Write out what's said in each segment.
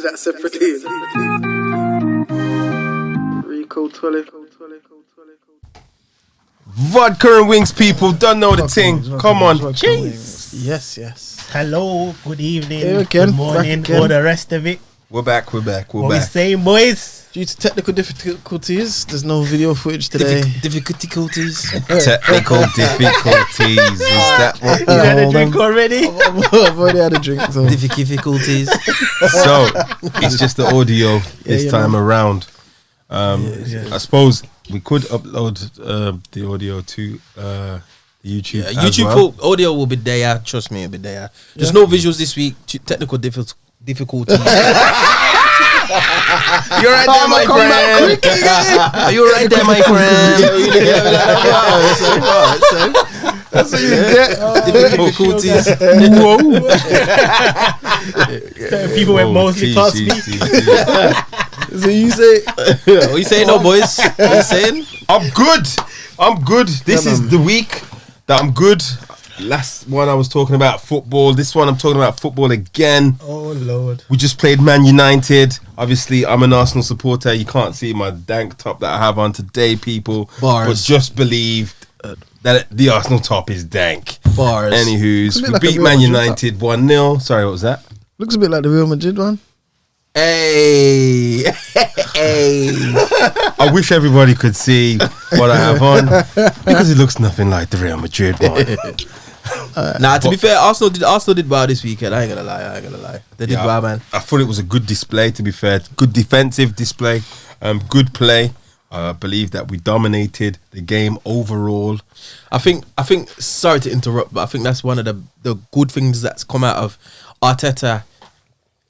to that separately. Rico Twilly. Vodka and Wings people don't know the thing. Come on. Jeez. Yes. Hello, good evening, again, good morning, all the rest of it. We're back. What we saying, boys? Due to technical difficulties, there's no video footage today. Difficulties. Technical difficulties. Is that what You had a drink already? I've already had a drink. So. difficulties? So it's just the audio this time around. I suppose we could upload the audio to YouTube. Yeah, YouTube for audio will be there. Trust me, it'll be there. There's no visuals this week. Technical difficulties. You're right there, my friend. Are you right there, my friend? That's what you get. Difficulties. People went mostly past me. So you say, What you saying, no, boys? What you saying? I'm good. This is the week that I'm good. Last one I was talking about football. This one I'm talking about football again. Oh Lord. We just played Man United. Obviously, I'm an Arsenal supporter. You can't see my dank top that I have on today, people. Bars. But just believe that the Arsenal top is dank. Bars. Anywho's, It's a bit we like a beat Real Man Madrid United 1-0. Sorry, what was that? looks a bit like the Real Madrid one. Hey. I wish everybody could see what I have on because it looks nothing like the Real Madrid one. To be fair, Arsenal did well this weekend. I ain't gonna lie. They did well, man. I thought it was a good display, to be fair. Good defensive display. Good play. I believe that we dominated the game overall. I think. Sorry to interrupt, but I think that's one of the good things that's come out of Arteta,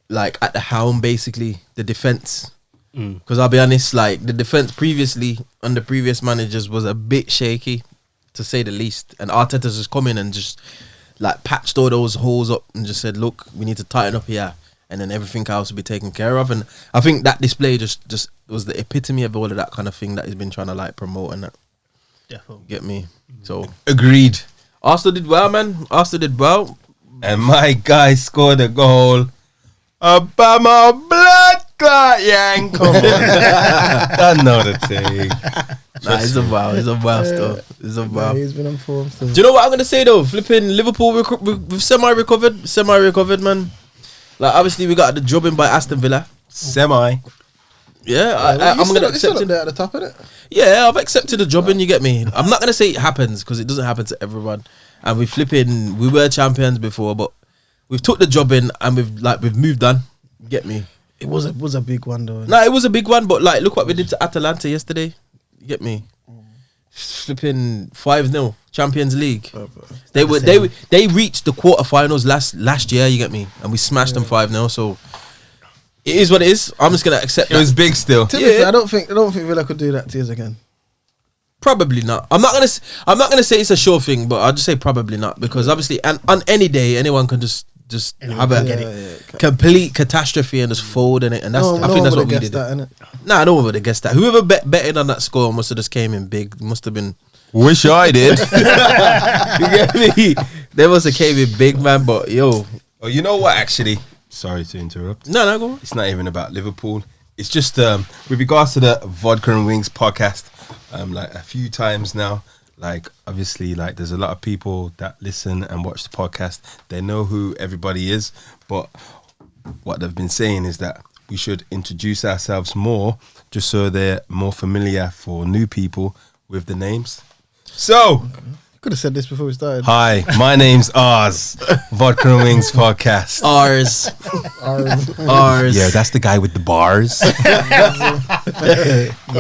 like at the helm, basically the defense. Because I'll be honest, like the defense previously under previous managers was a bit shaky, to say the least. And Arteta's just come in and just like patched all those holes up and just said, "Look, we need to tighten up here." And then everything else will be taken care of. And I think that display just was the epitome of all of that kind of thing that he's been trying to like promote and that. Definitely. Get me? So Agreed. Arsenal did well, man. Arsenal did well. And my guy scored a goal. Obama blood clot, Yang. Come on. Don't know the thing. He's a wow. He's a wow still. He's a wow. He's been on form still. Do you know what I'm gonna say though? Flipping Liverpool, we've semi-recovered, man. Like obviously we got the drubbing by Aston Villa. Semi. Yeah, I'm gonna accept it. There at the top of it. Yeah, I've accepted the drubbing. You get me? I'm not gonna say it happens because it doesn't happen to everyone. And we were champions before, but we've took the drubbing and we've moved on. You get me? It was a big one though. No, it was a big one, but like look what we did to Atalanta yesterday. You get me? Flipping 5-0 Champions League. They reached the quarterfinals last year. You get me? And we smashed them 5-0. So it is what it is. I'm just gonna accept. It was big still. To be fair, I don't think Villa could do that to us again. Probably not. I'm not gonna say it's a sure thing, but I'll just say probably not because obviously, and on any day, anyone can just have a complete catastrophe and just fold in it, and I think that's what we did. Nah, no one would have guessed that. Whoever betted on that score must have just came in big. Must have been. Wish I did. You get me? They must have came in big, man. But yo, Oh, you know what? Actually, sorry to interrupt. no, go on. It's not even about Liverpool. It's just with regards to the Vodka and Wings podcast. Like a few times now. Like obviously, like there's a lot of people that listen and watch the podcast. They know who everybody is, but what they've been saying is that we should introduce ourselves more, just so they're more familiar for new people with the names. So, Could have said this before we started. hi, my name's Oz, Vodka and Wings Podcast. Ours. Yeah, that's the guy with the bars.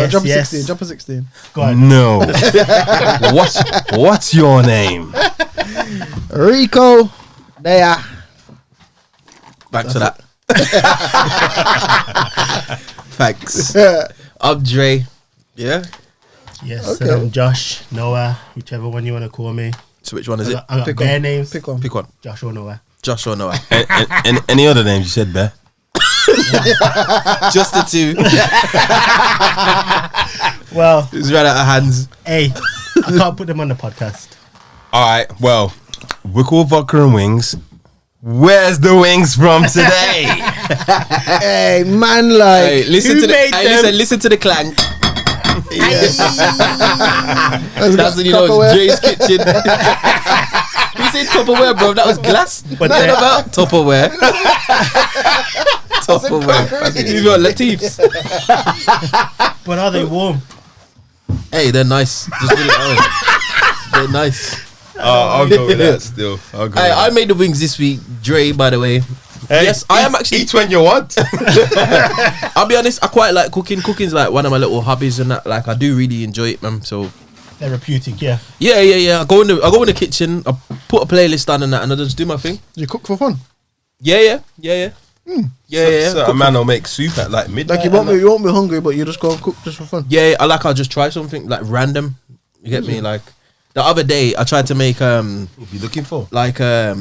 Drop a yes. 16. Drop a 16. Go on. No. What's your name? Rico. There. Back to that. Thanks. I'm Dre. Yeah. Yes, Okay. and I'm Josh, Noah, whichever one you want to call me. So which one is it? I got Pick bare one. names. Pick one. Pick one. Josh or Noah. Josh or Noah? And any other names you said, Bear? Just the two. Well, It's right out of hands. hey, I can't put them on the podcast. All right, well, we're called Vodka and Wings. Where's the wings from today? Hey, man, like. Hey, listen Who to the made them? listen to the clank. That's That's when you know it's Dre's kitchen. You said Tupperware, bro. That was glass. But Nothing they- about Tupperware. Tupperware. You got Latif's. But are they warm? Hey, they're nice. Just put it that way. They're nice. I'll go with that still. I'll go Hey, with I that. made the wings this week, Dre. By the way, yes, I am actually. Eat when you want. I'll be honest. I quite like cooking. Cooking's like one of my little hobbies, and that. Like, I do really enjoy it, man. So Therapeutic, yeah. yeah. I go in the kitchen. I put a playlist on and that, and I just do my thing. You cook for fun. Yeah. So a man will make soup at like midnight. Like you won't be hungry, but you just go and cook just for fun. Yeah, I'll just try something like random. You get me? Like the other day, I tried to make What you looking for? like I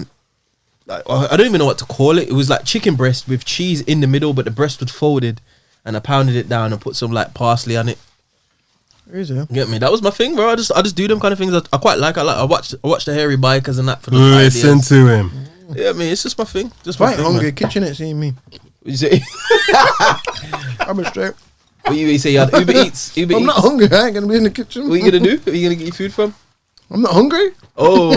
don't even know what to call it. It was like chicken breast with cheese in the middle, but the breast was folded, and I pounded it down and put some like parsley on it. Easy. You get me? That was my thing, bro. I just do them kind of things. I quite like. I watch the hairy bikers and that for the Listen ideas. to him. Yeah, I mean, it's just my thing. Just If my I ain't thing, hungry, man. kitchen ain't seeing me. You say, I'll be straight. what you say? You had Uber Eats. Uber I'm Eats. not hungry. I ain't gonna be in the kitchen. What you gonna do? Where you gonna get your food from? I'm not hungry. Oh.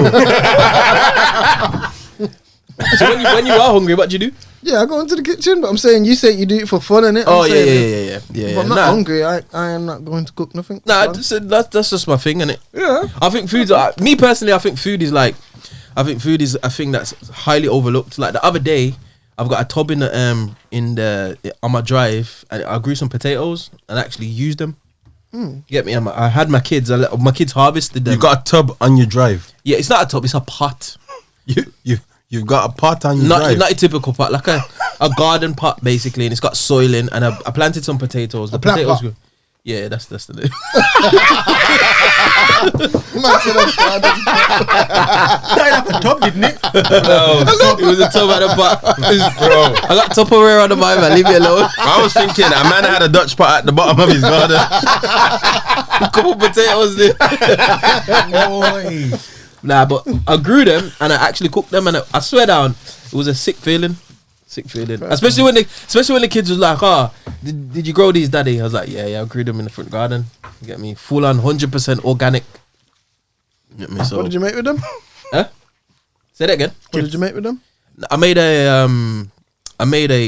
So when you are hungry, what do you do? Yeah, I go into the kitchen, but I'm saying you say you do it for fun, innit? Oh I'm yeah. saying, If I'm not Nah. hungry, I am not going to cook nothing. Nah, Fun. that's just my thing, innit? Yeah. I think food's me personally. I think food is a thing that's highly overlooked. Like the other day, I've got a tub in the on my drive, and I grew some potatoes and actually used them. You get me? I had my kids. My kids harvested them. You got a tub on your drive. Yeah, it's not a tub. It's a pot. You've got a pot on your drive. Not a typical pot, like a garden pot basically, and it's got soil in. And I planted some potatoes. The plant potatoes pot. grew. Yeah, that's the name. Man said I'm proud of you. Started off the top, didn't it? It was a tub at the pot. Bro, I got Tupperware on the mind, man. Leave me alone. I was thinking a man had a Dutch pot at the bottom of his garden. A couple potatoes there. Boy. Nah, but I grew them and I actually cooked them, and I swear down, it was a sick feeling. Especially when the kids was like, did you grow these, daddy? I was like, yeah, I grew them in the front garden. You get me? Full on 100% organic. You get me? So, What did you make with them? Huh? Say that again. What did you make with them? I made a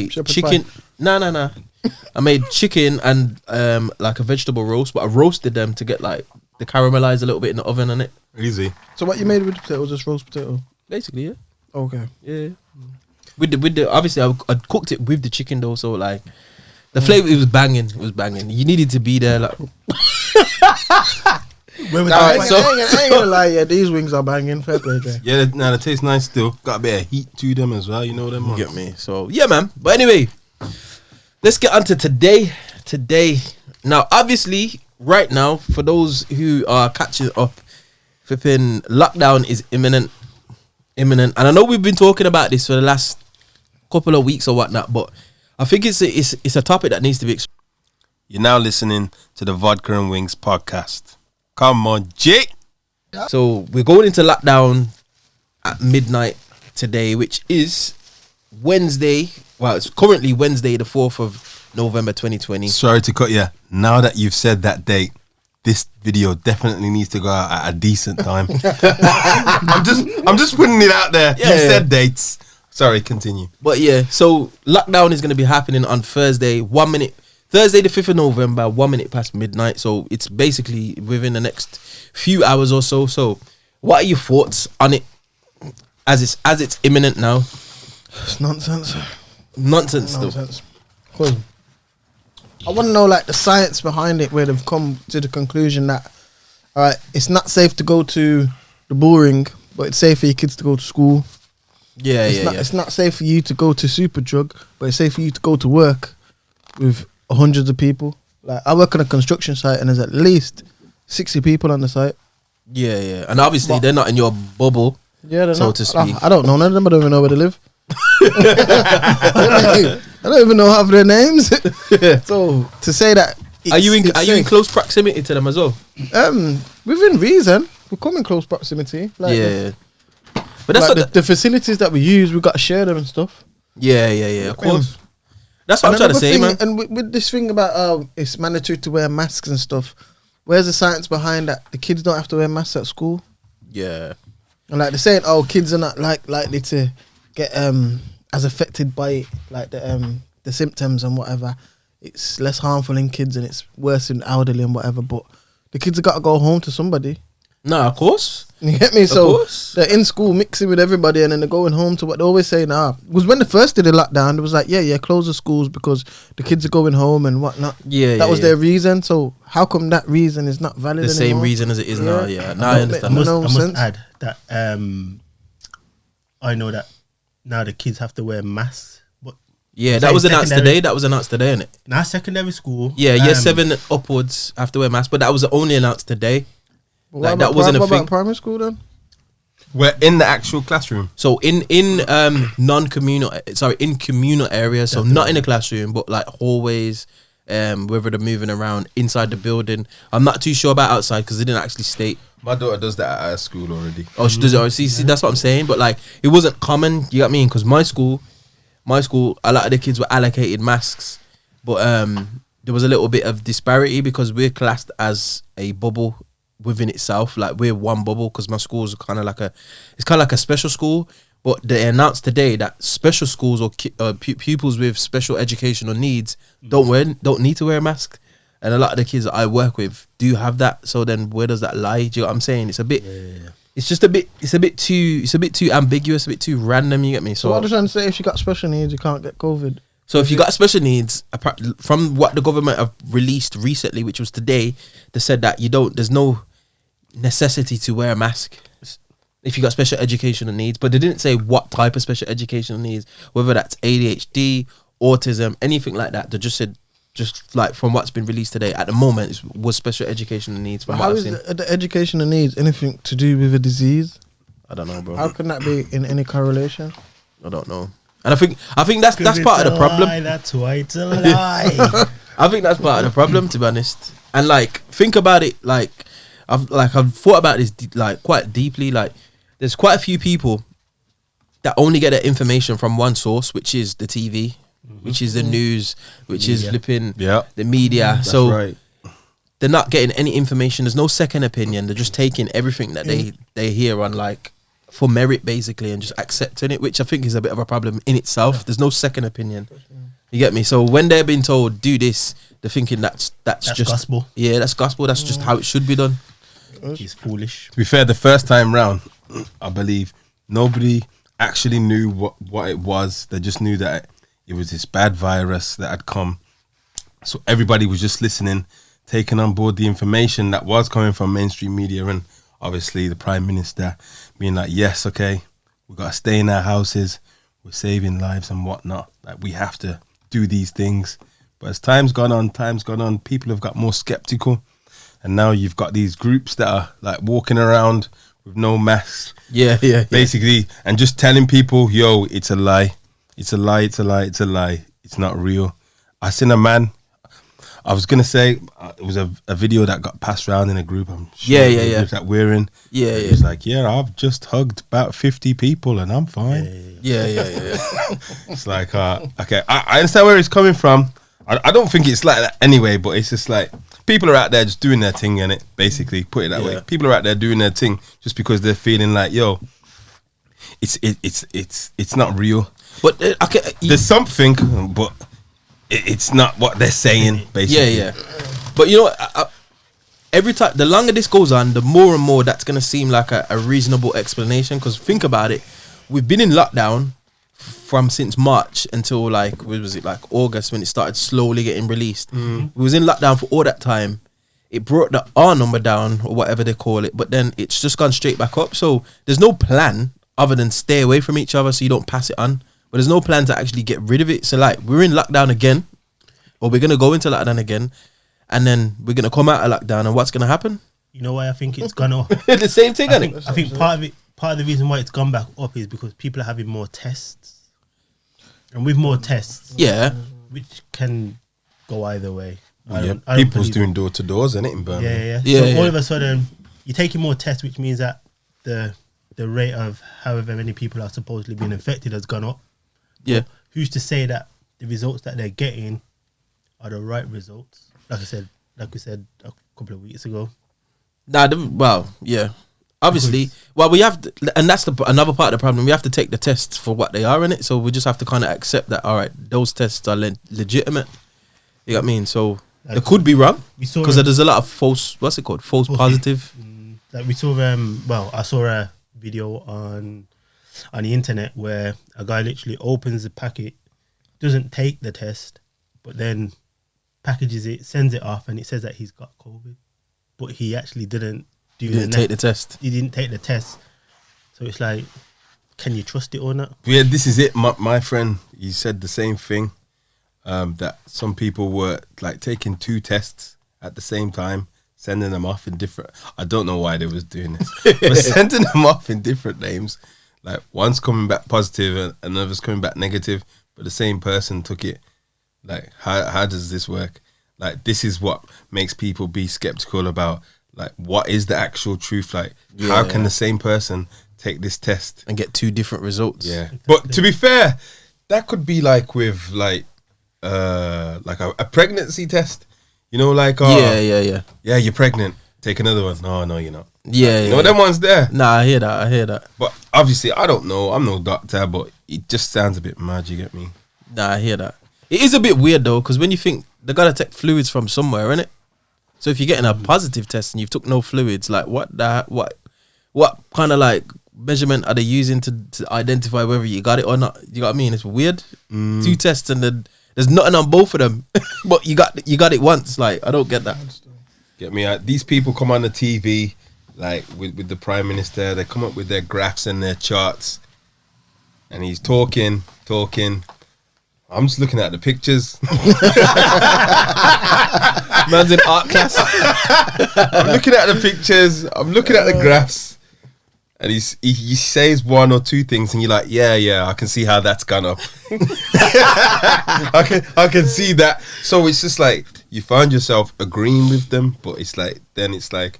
Shepherd's chicken. Nah. I made chicken and like a vegetable roast, but I roasted them to get like the caramelize a little bit in the oven and it. Easy. So what you made with the potatoes? Just roast potato. Basically, yeah. Okay. Yeah. With the obviously I cooked it with the chicken though, so like the flavor, it was banging. You needed to be there, like. Where was I that? ain't gonna lie, yeah, these wings are banging. Fair play, Jay. Yeah, they taste nice still. Got a bit of heat to them as well. You know them. You get me? So yeah, man. But anyway, let's get on to today. Now, obviously, right now, for those who are catching up, flipping lockdown is imminent. And I know we've been talking about this for the last couple of weeks or whatnot, but I think it's a topic that needs to be. You're now listening to the Vodka and Wings podcast. Come on, Jake. So we're going into lockdown at midnight today, which is Wednesday. Well, it's currently Wednesday, the 4th of November, 2020. Sorry to cut you. Now that you've said that date, this video definitely needs to go out at a decent time. I'm just putting it out there. Yeah. You said dates. Sorry, continue. But yeah, so lockdown is going to be happening on Thursday, Thursday the 5th of November, 1 minute past midnight. So it's basically within the next few hours or so. So what are your thoughts on it as it's imminent now? It's nonsense. Nonsense still. Nonsense. Cool. I want to know like the science behind it, where they've come to the conclusion that, all right, it's not safe to go to the bull ring, but it's safe for your kids to go to school. Yeah, It's not safe for you to go to Superdrug, but it's safe for you to go to work with hundreds of people. Like I work on a construction site and there's at least 60 people on the site. Yeah. And obviously But- they're not in your bubble. Yeah, they're So not. to speak. I don't know none of them. I don't even know where they live. I don't even know half their names. So to say that, Are you in safe. close proximity to them as well? Within reason, we come in close proximity. Like Yeah. But that's like what the facilities that we use, we got to share them and stuff. yeah, of course. That's what I'm trying to say, man. And with this thing about it's mandatory to wear masks and stuff, where's the science behind that? The kids don't have to wear masks at school. Yeah. And like they're saying, kids are not likely to get as affected by it, like the symptoms and whatever. It's less harmful in kids and it's worse in elderly and whatever. But the kids have got to go home to somebody. No, of course. You get me? Of So course. they're in school mixing with everybody and then they're going home to what they always say now. Because when they first did the lockdown, it was like, close the schools because the kids are going home and whatnot. Yeah, that was their reason. So how come that reason is not valid The same anymore? reason as it is now. Yeah. No, I I understand. must- I no must sense. add that I know that now the kids have to wear masks. But Yeah, that was announced today. That was announced today, innit? now secondary school. Yeah, year 7 upwards have to wear masks, but that was only announced today. But Like, what that about wasn't a what thing. about primary school then? We're in the actual classroom. So in non-communal, in communal areas, so not in the classroom, but like hallways, whether they're moving around inside the building. I'm not too sure about outside because they didn't actually state. My daughter does that at her school already. Oh, she does it. See, that's what I'm saying. But like, it wasn't common. You got me? Because my school, a lot of the kids were allocated masks, but there was a little bit of disparity because we're classed as a bubble within itself. Like we're one bubble because my school is kind of like a special school. But they announced today that special schools or pupils with special educational needs don't need to wear a mask. And a lot of the kids that I work with do have that. So then where does that lie? Do you know what I'm saying? It's a bit, it's just a bit too ambiguous, a bit too random. You get me? So what I'm trying to say, if you got special needs, you can't get COVID. So if you got special needs, from what the government have released recently, which was today, they said that there's no necessity to wear a mask if you got special educational needs. But they didn't say what type of special educational needs, whether that's ADHD, autism, anything like that. They just said, just like from what's been released today, at the moment, was special educational needs. From But what how I've is seen. the educational needs anything to do with a disease? I don't know, bro. How can that be in any correlation? I don't know. And I think that's part of the problem. That's why it's a lie. I think that's part of the problem, to be honest. And like, think about it. Like, I've thought about this quite deeply. Like, there's quite a few people that only get their information from one source, which is the TV, which is the news, which is flipping the media. That's so right. they're not getting any information. There's no second opinion. They're just taking everything that they hear on for merit basically and just accepting it, which I think is a bit of a problem in itself. There's no second opinion. You get me? So when they're being told do this, they're thinking that's just gospel. Yeah, that's gospel. That's just how it should be done. He's foolish. To be fair, the first time round, I believe nobody actually knew what it was. They just knew that it was this bad virus that had come. So everybody was just listening, taking on board the information that was coming from mainstream media, and obviously the Prime Minister being like, yes, okay, we got to stay in our houses, we're saving lives and whatnot. Like, we have to do these things. But as time's gone on, people have got more skeptical. And now you've got these groups that are like walking around with no masks. Yeah. Basically, and just telling people, yo, it's a lie. It's a lie, it's a lie, it's a lie. It's not real. I seen a man, I was going to say, it was a video that got passed around in a group. I'm sure Yeah. that we're in. Yeah. He's like, I've just hugged about 50 people and I'm fine. Yeah. It's like, okay, I understand where he's coming from. I don't think it's like that anyway, but it's just like, people are out there just doing their thing, innit? Basically, put it that way. People are out there doing their thing just because they're feeling like, yo, it's not real. But There's something, but it's not what they're saying, basically. Yeah. But you know what? Every time, the longer this goes on, the more and more that's going to seem like a reasonable explanation. Because think about it. We've been in lockdown since March until August when it started slowly getting released. We was in lockdown for all that time. It brought the R number down or whatever they call it, but then it's just gone straight back up. So there's no plan other than stay away from each other so you don't pass it on. But there's no plan to actually get rid of it. So like, we're in lockdown again, or we're gonna go into lockdown again, and then we're gonna come out of lockdown, and what's gonna happen? You know why I think it's gone up? The same thing, I think part of the reason why it's gone back up is because people are having more tests. And with more tests, which can go either way. I don't People's believe doing door to doors, innit, in Birmingham? So all of a sudden, you're taking more tests, which means that the rate of however many people are supposedly being infected has gone up. Yeah. But who's to say that the results that they're getting are the right results. Like we said a couple of weeks ago. Obviously, we have, and that's another part of the problem. We have to take the tests for what they are in it. So we just have to kind of accept that. All right, those tests are legitimate. You know what I mean? So they could be wrong because there's a lot of false. What's it called? False positive. Like we saw. I saw a video on the internet where a guy literally opens the packet, doesn't take the test, but then packages it, sends it off, and it says that he's got COVID, but he actually didn't. He didn't take the test. He didn't take the test. So it's like, can you trust it or not? Yeah, this is it. My friend, he said the same thing. That some people were like taking 2 tests at the same time, sending them off in different. I don't know why they was doing this, but sending them off in different names. Like one's coming back positive and another's coming back negative, but the same person took it. Like, how does this work? Like, this is what makes people be skeptical about. Like, what is the actual truth? Like, how can the same person take this test and get 2 different results? Yeah, but to be fair, that could be like with like a pregnancy test. You know, like yeah, you're pregnant. Take another one. No, you're not. Yeah, no, them ones there. Nah, I hear that. But obviously, I don't know. I'm no doctor, but it just sounds a bit mad. You get me? Nah, I hear that. It is a bit weird though, because when you think they gotta take fluids from somewhere, innit? So if you're getting a positive test and you've took no fluids, like what kind of like measurement are they using to identify whether you got it or not? You know what I mean? It's weird. 2 tests and then there's nothing on both of them, but you got it once. Like, I don't get that. Get me? These people come on the TV, like with the Prime Minister. They come up with their graphs and their charts, and he's talking. I'm just looking at the pictures. Man's in art class. I'm looking at the pictures. I'm looking at the graphs, and he says 1 or 2 things, and you're like, yeah, I can see how that's gone up. I can see that. So it's just like you find yourself agreeing with them, but it's like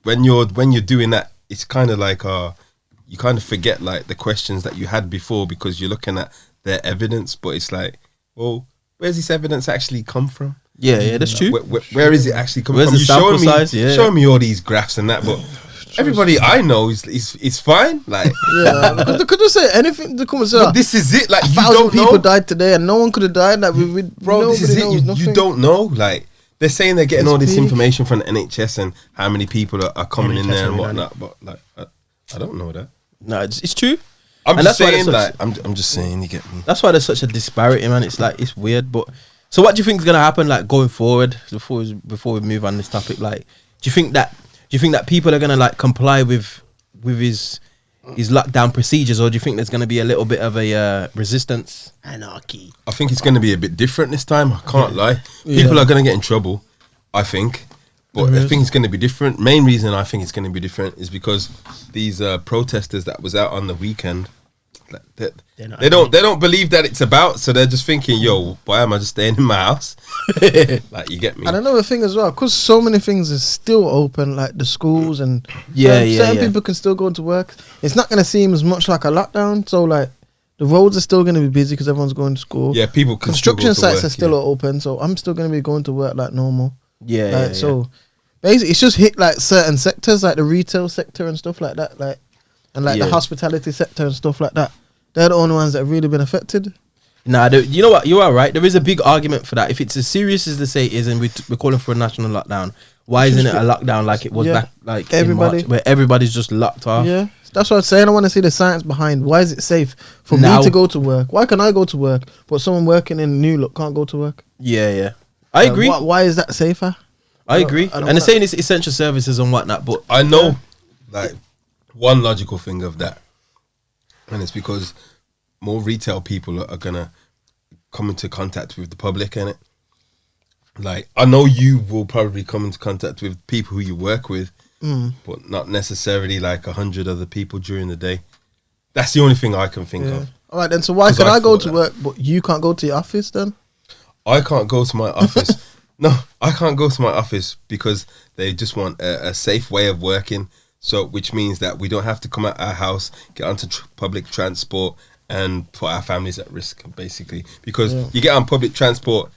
when you're doing that, it's kind of like you kind of forget like the questions that you had before because you're looking at their evidence, but it's like, well, where's this evidence actually come from? Yeah, that's true. Where is it actually coming from? Where's the sample size? Yeah. Showing me all these graphs and that, but everybody I know is fine. Like, they could just say anything to come and say. But this is it. Like, 1,000 people died today, and no one could have died. Like, bro, this is it. You don't know. Like, they're saying they're getting all this information from the NHS and how many people are coming in there and whatnot. But like, I don't know that. No, it's true. I'm just saying, you get me. That's why there's such a disparity, man. It's like, it's weird. But so what do you think is gonna happen, like, going forward? Before we move on this topic, like, do you think that people are gonna like comply with his lockdown procedures, or do you think there's gonna be a little bit of a resistance? Anarchy. I think it's gonna be a bit different this time. I can't lie. People are gonna get in trouble, I think. But I think it's going to be different. Main reason I think it's going to be different is because these protesters that was out on the weekend, they don't believe that it's about, so they're just thinking, yo, why am I just staying in my house? Like, you get me? And another thing as well, because so many things are still open, like the schools and certain people can still go to work. It's not going to seem as much like a lockdown. So like the roads are still going to be busy because everyone's going to school. Yeah, people can construction still go to sites work, are still open, so I'm still going to be going to work like normal. Yeah, so basically, it's just hit like certain sectors, like the retail sector and stuff like that, like and like the hospitality sector and stuff like that. They're the only ones that have really been affected. Nah, you know what? You are right. There is a big argument for that. If it's as serious as they say it is, and we're calling for a national lockdown, why isn't it a lockdown like it was back, like everybody, in March, where everybody's just locked off? Yeah, that's what I'm saying. I want to see the science behind why is it safe for me to go to work? Why can I go to work, but someone working in New Look can't go to work? Yeah. I agree. Why is that safer? I agree. And they're saying it's essential services and whatnot, but I know like one logical thing of that, and it's because more retail people are gonna come into contact with the public, innit? Like, I know you will probably come into contact with people who you work with, but not necessarily like 100 other people during the day. That's the only thing I can think of. All right, then. So why can I go to work, but you can't go to your office then? I can't go to my office. No, I can't go to my office because they just want a safe way of working. So, which means that we don't have to come out our house, get onto public transport, and put our families at risk, basically. Because you get on public transport,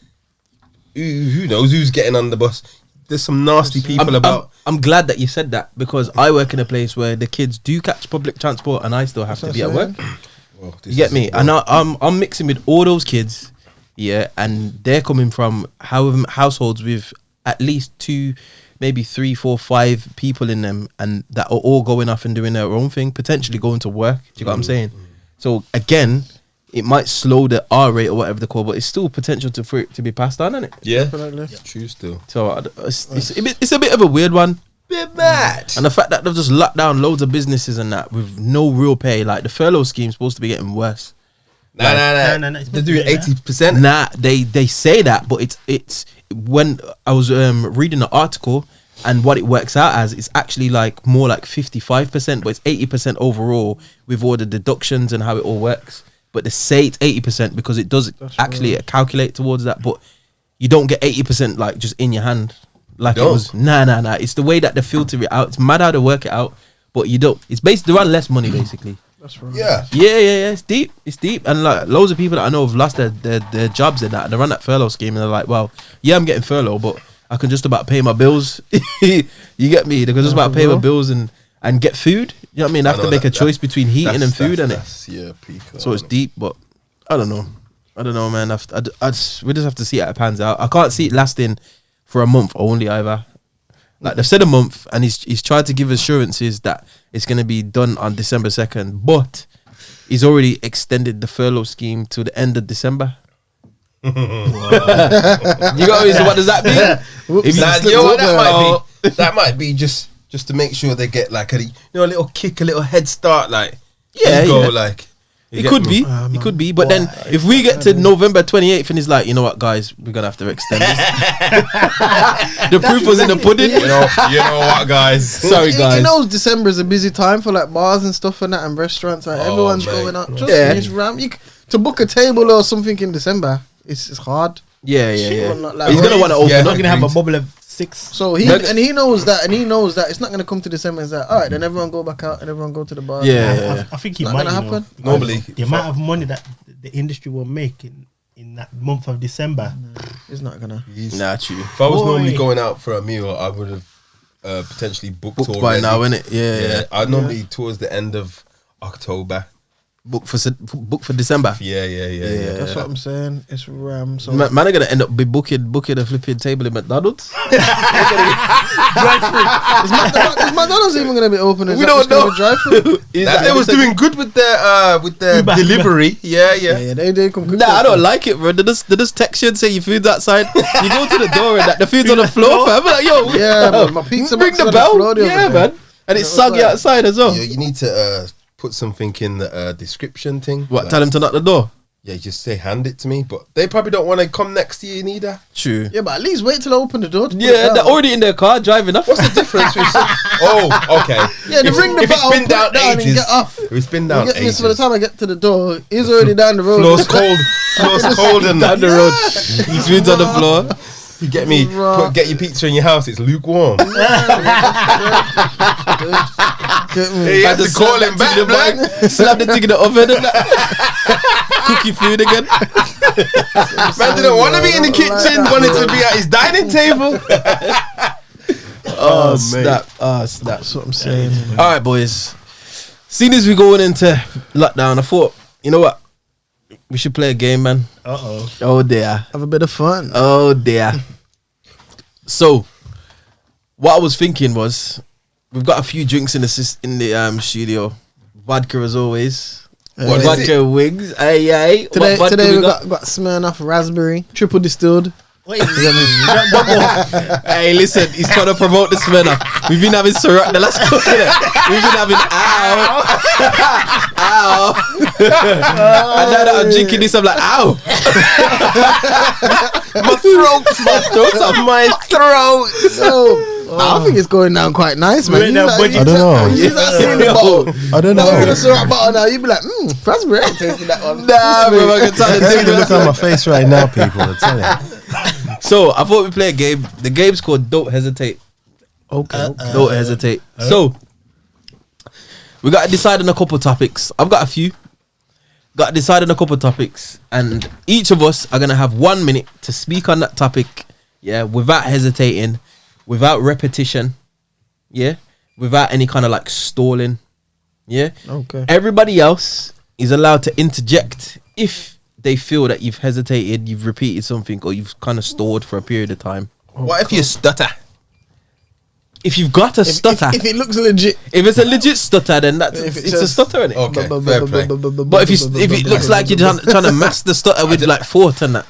who knows who's getting on the bus? There's some nasty people about. I'm glad that you said that, because I work in a place where the kids do catch public transport and I still have to be at work. Well, You get me? And I'm mixing with all those kids, yeah, and they're coming from households with at least 2, maybe 3, 4, 5 people in them, and that are all going off and doing their own thing, potentially going to work. Do you know what I'm saying? So again, it might slow the R rate or whatever they call, but it's still potential for it to be passed on, isn't it? Yeah, Definitely. it's true still. So it's a bit of a weird one. Bit mad. And the fact that they've just locked down loads of businesses and that with no real pay, like the furlough scheme's supposed to be getting worse. Nah. it's They're supposed to doing be like 80%. Nah, they say that, but it's when I was reading the article, and what it works out as, it's actually like more like 55%, but it's 80% overall with all the deductions and how it all works. But they say it's 80% because it does actually calculate towards that, but you don't get 80% like just in your hand. Like it was nah. It's the way that they filter it out. It's mad how they work it out, but you don't. It's basically around less money basically. That's right. Yeah. Yeah. It's deep, and like loads of people that I know have lost their jobs and that, and they run that furlough scheme, and they're like, well, yeah, I'm getting furlough, but I can just about pay my bills. You get me? They can just about pay my bills and get food. You know what I mean? I have to make a choice between heating and food, and so it's deep. But I don't know, man. We just have to see how it pans out. I can't see it lasting for a month only either. Like they've said a month, and he's tried to give assurances that it's going to be done on December 2nd, but he's already extended the furlough scheme to the end of December. You got me? So what does that mean? That might be just to make sure they get like a little kick, a little head start, like like. It could be. It could be. But then if we get to November 28th and he's like, you know what, guys, we're going to have to extend this. The proof was in the pudding. You know what, guys. Sorry, guys. He knows December is a busy time for like bars and stuff and that, and restaurants. Like everyone's going out. Just ram. To book a table or something in December, it's hard. Yeah. He's He's going to want to open I'm up. going to have a bubble of 6. So he knows that it's not going to come to December and say, all right, then everyone go back out and everyone go to the bar. Yeah. I think it Not might gonna happen. Normally, the amount of money that the industry will make in that month of December. It's not gonna. Nah, true. If I was normally going out for a meal, I would have potentially booked Booked already. by now, innit? Yeah. I'd normally towards the end of October. Book for December. Yeah. That's what I'm saying. It's ram. So Man are gonna end up booking a flipping table in McDonald's. is McDonald's even gonna be open? We don't know. Drive through. They was doing good with their delivery. Yeah. They come. Nah, I don't like it, bro. They just text you and say your food's outside. You go to the door and the food's on the floor, fam. I'm like, yo, Yeah, man, my pizza ring box the on bell. floor the other Yeah, day. man. And it's soggy like- outside as well. You need to put something in the description thing. What? Like, Tell him to knock the door. Yeah, just say hand it to me. But they probably don't want to come next to you neither. True. Yeah, but at least wait till I open the door. to put it Yeah, down. they're already in their car driving off. What's the difference? Okay. Yeah, they ring the if it's bell, been put down it down and ages, get off. if it's been You down get me? ages, So by the time I get to the door, he's already down the road. floor's cold, and Down the road. His food's on the floor. you get me. Get your pizza in your house. It's lukewarm. Get me? Hey, you have to call him back, man. Slap the thing in the oven and that. Cook your food again. Man didn't want to be in the kitchen. Wanted to be at his dining table. Oh, snap. Oh, snap. That's what I'm saying. All right, boys. Seeing as we're going into lockdown, I thought, you know what? We should play a game, man. Oh, dear. Have a bit of fun. Oh, dear. So, what I was thinking was, we've got a few drinks in the studio. Vodka as always. What is Vodka and Wings. Aye. Today What vodka we got Smirnoff raspberry, triple distilled. Hey, listen, he's trying to promote the Smirnoff. We've been having Ciroc the last couple of days. We've been having ow. And now that I'm drinking this, I'm like, ow. My throat. So I think it's going down quite nice, man. I don't know. You that cinnamon bottle. I don't Now you're know. gonna Ciroc bottle now. You'd be like, raspberry. I ain't tasting that one. Nah, bro, I can tell Take a look the at my face right now, people. I tell you. So I thought we'd play a game. The game's called Don't Hesitate. Okay. Don't hesitate. So we got to decide on a couple topics. I've got a few, got to decide on a couple of topics, and each of us are gonna have 1 minute to speak on that topic. Yeah, without hesitating, without repetition. Yeah, without any kind of like stalling. Yeah. Okay. Everybody else is allowed to interject if they feel that you've hesitated, you've repeated something, or you've kind of stalled for a period of time. What if you stutter? If you've got a stutter, If it looks legit, if it's a legit stutter, then that's If it it's a says- stutter, innit? Okay, fair play. But if it looks like you're trying to mask the stutter with like thought and that,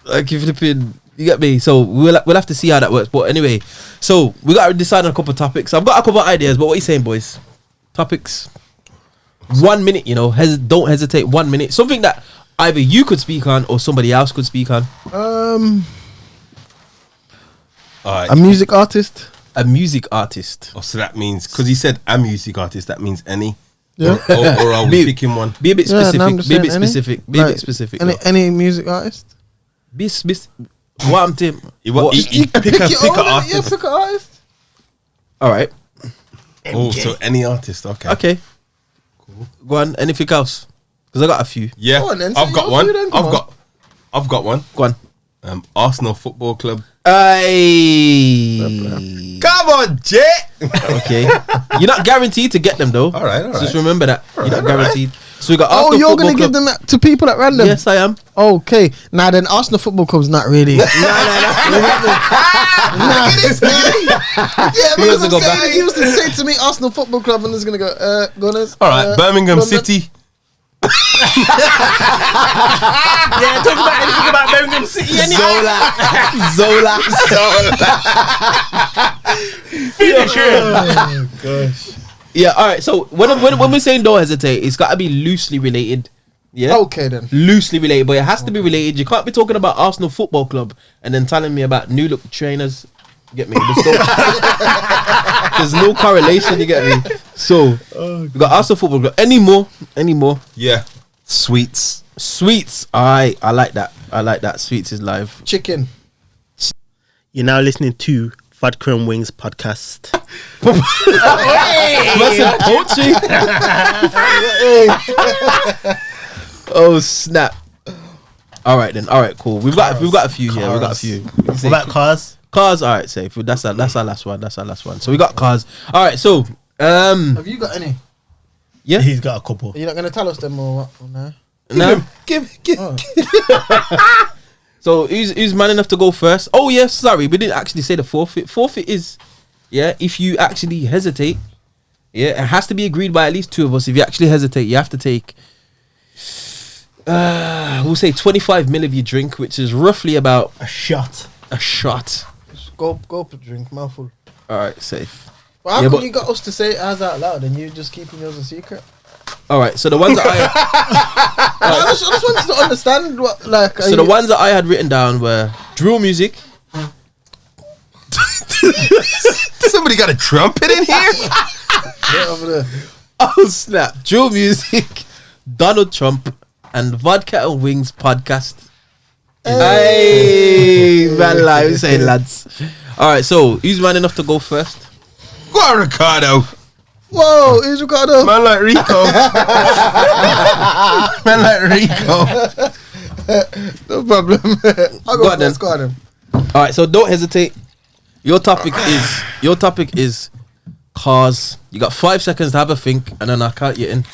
like you flipping, you get me. So we'll have to see how that works. But anyway, so we got to decide on a couple of topics. I've got a couple of ideas, but what are you saying, boys? Topics. 1 minute, you know. Don't hesitate. 1 minute. Something that either you could speak on or somebody else could speak on. Alright. a music artist. A music artist. Oh, so that means because he said a music artist, that means any. Yeah. Or are we picking one? Be a bit Yeah, specific. no, I'm just Be a saying bit any. specific. Be a Like, bit specific. Any music artist. What I'm saying. You pick your an own, artist. Yeah, pick an artist. All right. Oh, so any artist? Okay. Okay. Go on. Anything else? Because I got a few. Yeah, Go on then, I've say got your one. few then, come on. I've got one. Go on. Arsenal Football Club. Aye. Come on, Jet. Okay. You're not guaranteed to get them though. All right. Just remember that. You're not all right. guaranteed. So we got Oh, Arsenal you're Football gonna give Club. them to people at random. Yes, I am. Okay. Now then, Arsenal Football Club's not really. Nah. Yeah, because I'm go saying back. if you was to say to me Arsenal Football Club, and it's gonna go, Gunners. All right, Birmingham London. City. Yeah, talk about Birmingham City. Zola. Finish it. Yeah, all right. So when we're saying don't hesitate, it's got to be loosely related. Yeah. Okay then. Loosely related, but it has to be related. You can't be talking about Arsenal Football Club and then telling me about new look trainers. Get me? There's no correlation. You get me? So we got Arsenal Football Club. Any more? Yeah. Sweets. Sweets. I like that. I like that. Sweets is live. Chicken. You're now listening to Vodka and Wings Podcast. Listen, poaching. Oh snap! All right then. All right, cool. We've got a few here. We've got a few. What about cars? Cars. All right, safe. That's our last one. That's our last one. So we got cars. All right. So Have you got any? yeah. He's got a couple. Are you not gonna tell us them or what? Or no? No. Give. So who's man enough to go first? Oh yes, sorry, we didn't actually say the forfeit. Forfeit is, yeah, if you actually hesitate, yeah, it has to be agreed by at least two of us. If you actually hesitate, you have to take, we'll say 25 ml of your drink, which is roughly about A shot. a shot. Just go for drink, mouthful. All right, safe. Well, how Yeah, come but- you got us to say it as out loud and you just keeping yours a secret? All right, so the ones that I just wanted to understand what like. so the ones that I had written down were drill music. Somebody got a trumpet in here? over there. Oh snap! Drill music, Donald Trump, and Vodka and Wings Podcast. Hey, man, like we saying, lads. All right, so who's man enough to go first? Go on, Ricardo. Whoa, here's Ricardo. Man like Rico. Man like Rico. No problem. I'll Go go on then. first. Go on then. All right, so don't hesitate. Your topic is cars. You got 5 seconds to have a think, and then I'll count you in.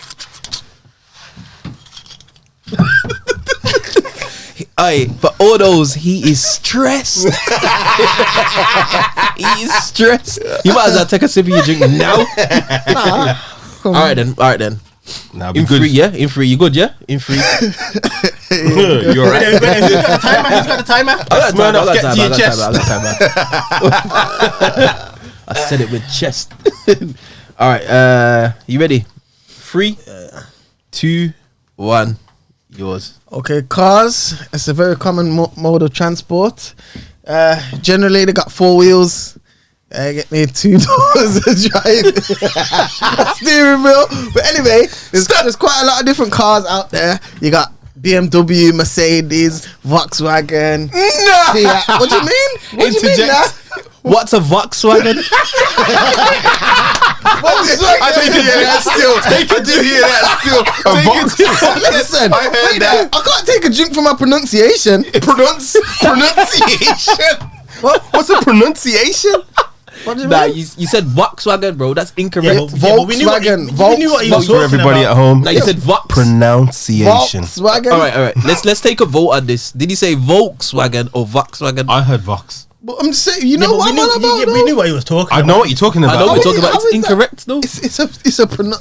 Aye, for all those, he is stressed. He is stressed. You might as well take a sip of your drink now. All right then. Nah, In free, yeah. In free, you good, yeah. In free. You're right. Who's got the timer? Who's got the timer? I got time. Smirnoff, get to your chest. I said it with chest. All right. You ready? 3, 2, 1. Yours. Okay, cars. It's a very common mode of transport. Generally, they got 4 wheels. Get me 2 doors to drive. Steering wheel. But anyway, there's quite a lot of different cars out there. You got BMW, Mercedes, Volkswagen. No. Fiat. What do you mean? What do you mean? Interject. Nah? What's a Volkswagen? I do hear that still. I do hear that still. Listen, I heard that. I can't take a drink for my pronunciation. Pronunciation. What's a pronunciation? What do you Nah, mean? you said Volkswagen, bro. That's incorrect. Volkswagen. We knew what he was For talking everybody about. at home. Now you said Vox. Pronunciation. Volkswagen. All right. Let's take a vote on this. Did he say Volkswagen or Volkswagen? I heard Vox. But I'm saying, you know but what I'm on about? we knew what he was talking I about. know what you're talking about. I know what How we're talking is- about. how It's is that? incorrect, though. It's a pronoun.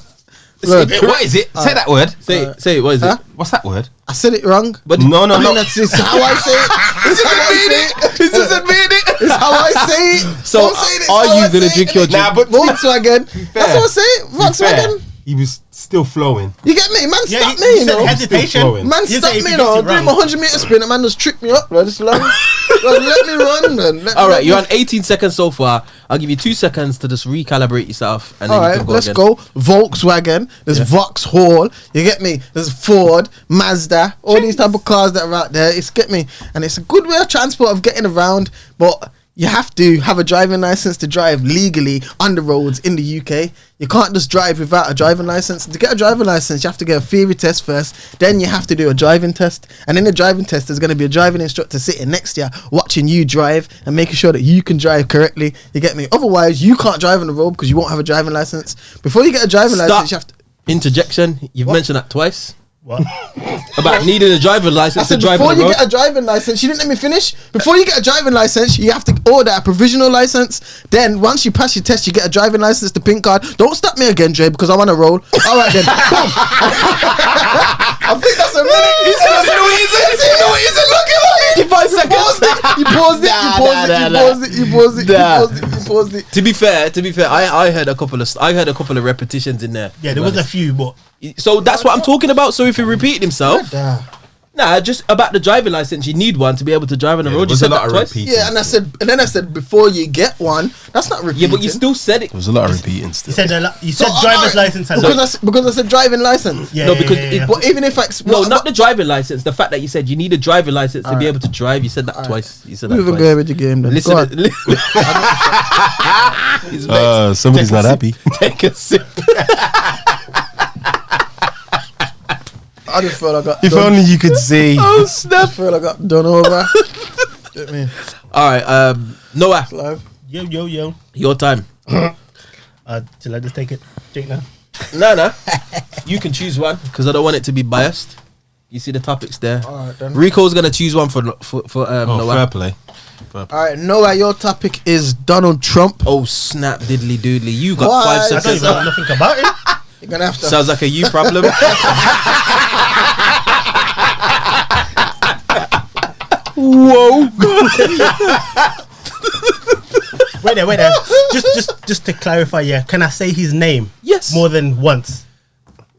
What is it? Say that word. Say it. What is Huh? it? What's that word? I said it wrong. But No. That's just how I say it. It's how I say it. He just admitted it. It's how I say it. So, I'm saying it's are how you I gonna say drink it. your drink? Nah, but Volkswagen. That's how I say it. Volkswagen. he was still flowing. You get me? Man, Yeah, stop you me, you said know. hesitation. flowing. Man, You stop say if me, he you know. gets it Doing my wrong. 100-meter sprint, the man just tripped me up, bro. Just long. Let me run, man. All right, you're on 18 seconds so far. I'll give you 2 seconds to just recalibrate yourself, and then All you right, can go let's again. go. Volkswagen. There's Vauxhall. You get me? There's Ford, Mazda. All these type of cars that are out there. It's get me, and it's a good way of transport of getting around. But you have to have a driving license to drive legally on the roads in the UK. You can't just drive without a driving license. To get a driving license, you have to get a theory test first. Then you have to do a driving test. And in the driving test, there's going to be a driving instructor sitting next to you, watching you drive and making sure that you can drive correctly. You get me? Otherwise, you can't drive on the road because you won't have a driving license. Before you get a driving license, you have to. Interjection. You've mentioned that twice What? about needing a driver's I license to said drive before on the you road. get a driving license, you didn't let me finish. Before you get a driving license, you have to order a provisional license. Then once you pass your test, you get a driving license, the pink card. Don't stop me again, Dre, because I want to roll. All right then. Boom. I think that's a minute. He's gonna do it. He's looking at it. 5 seconds. You paused it. You paused it. To be fair, I heard a couple of repetitions in there. Yeah, there was a few, but So that's what I'm talking about. So if he repeated himself, nah, just about the driving license, you need one to be able to drive on the road. You There's said a lot that of twice. repeating. Yeah, and I said before you get one. That's not repeating. Yeah, but you still said it. There was a lot of repeating you still. said So, driver's alright, license. And because I said driving license. yeah, No, yeah, because yeah, it- yeah. But even if I No, not the driving license. The fact that you said you need a driving license to be able to drive. You said that twice. You said we that even twice. go with the game then. Listen, Go on. He's vexed. Somebody's Take a not sip. happy. Take a sip. I just feel I got. If done. only you could see. Oh snap! I feel I got done over. Get me All right, Noah, live. Yo. your time. Shall I just take it? Drink now. No. You can choose one because I don't want it to be biased. You see the topics there. All right then. Rico's gonna choose one for Oh, Noah. fair play. All right, Noah, your topic is Donald Trump. Oh snap, diddly doodly! You got Why? 5 I don't seconds. even know nothing about it. You're gonna have to. Sounds like a you problem. Whoa! Wait there. Just to clarify, yeah. Can I say his name? Yes. More than once.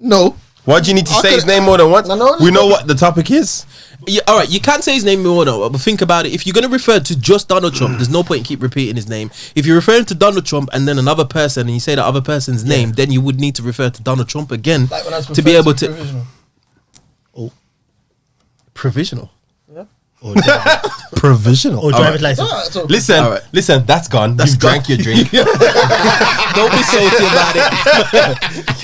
No. Why do you need to I say his could- name more than once? No, We know what the topic is. Yeah, all right, you can't say his name more no, but think about it. If you're going to refer to just Donald Trump, there's no point in keep repeating his name. If you're referring to Donald Trump and then another person and you say that other person's name, then you would need to refer to Donald Trump again Like when I was to be able to... provisional. Provisional. Or Provisional. driver's license. Ah, it's okay. Listen, All right. listen, that's gone. That's You've drank your drink. Don't be salty about it.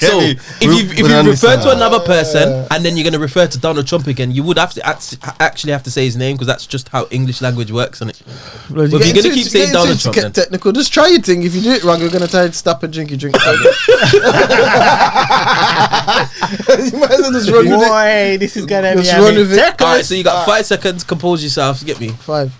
So, me? if you We refer understand. to another person and then you're going to refer to Donald Trump again, you would have to actually have to say his name because that's just how English language works, isn't it? Bro, But if you're gonna keep saying Donald Trump, get then- technical. Just try your thing. If you do it wrong, you're gonna try to stop and drink your drink. You might as well just run with it. Boy, this is gonna be Just run with it. All right, so you got 5 seconds. Compose yourself. Get me. 5.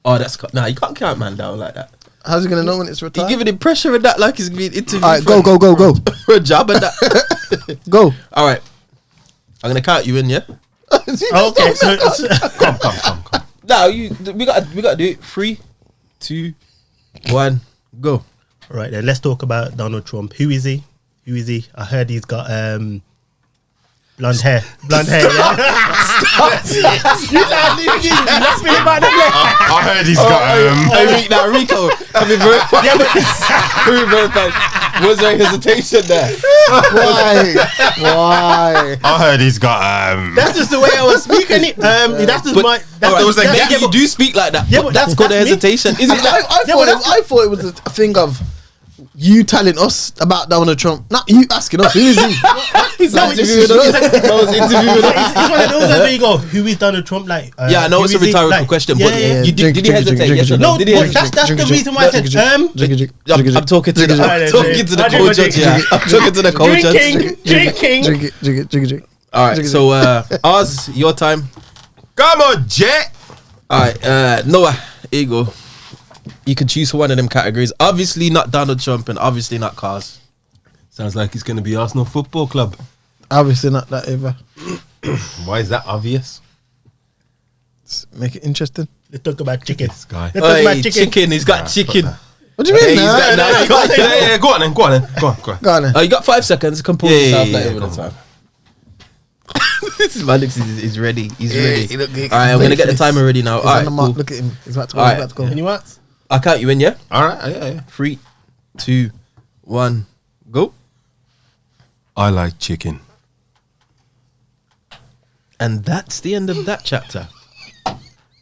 Oh, that's nah. You can't count man down like that. How's he gonna know when it's You're retired? giving him pressure and that like he's being interviewed. All right, for go. for a job and that. Go. All right, I'm gonna count you in. Yeah. Okay, so Come. Now we got to do it. 3, 2, 1, go. right then, let's talk about Donald Trump. Who is he? I heard he's got blonde hair. Yeah? I heard he's got Hey, Rico, have you verified? Yeah, but Have you verified? Was there hesitation there? Why? I heard he's got that's just the way I was speaking it. That's just But- my. All right, was like, maybe you do speak like that. Yeah, but but that's called a that's me. hesitation. Is it? I Yeah, but thought it was a thing of you telling us about Donald Trump, not you asking us who is he? He's Like, this is It's one of those where you go, who is Donald Trump? Like, Yeah, I know it's a rhetorical question, but yeah. you did he hesitate? Yes or No, no? Did he but hesitate? that's the reason why I said I'm talking to the co-judge. Yeah, I'm talking to the co-judge. drinking. All right, so Oz, your time. Come on, Jet. All right, Noah, here you go. You can choose for one of them categories. Obviously not Donald Trump and obviously not cars. Sounds like it's going to be Arsenal Football Club. Obviously not that either. Why is that obvious? Let's make it interesting. Let's talk about chicken. This guy. Let's talk about Hey, chicken. he's got chicken. What do you mean? Hey, he's got- Nah? nah, Go on then. Go on. Go on then. You got 5 seconds. Compose Yeah, yourself yeah, like yeah, over the go on. time. This is Alex is ready. He's ready. he look- All right, I'm gonna get the timer ready now. He's All on right, the mark. cool. Look at him. He's about to go. All He's right. about to go. Any what? I'll count you in, yeah? All right. Yeah. 3, 2, 1, go. I like chicken. And that's the end of that chapter.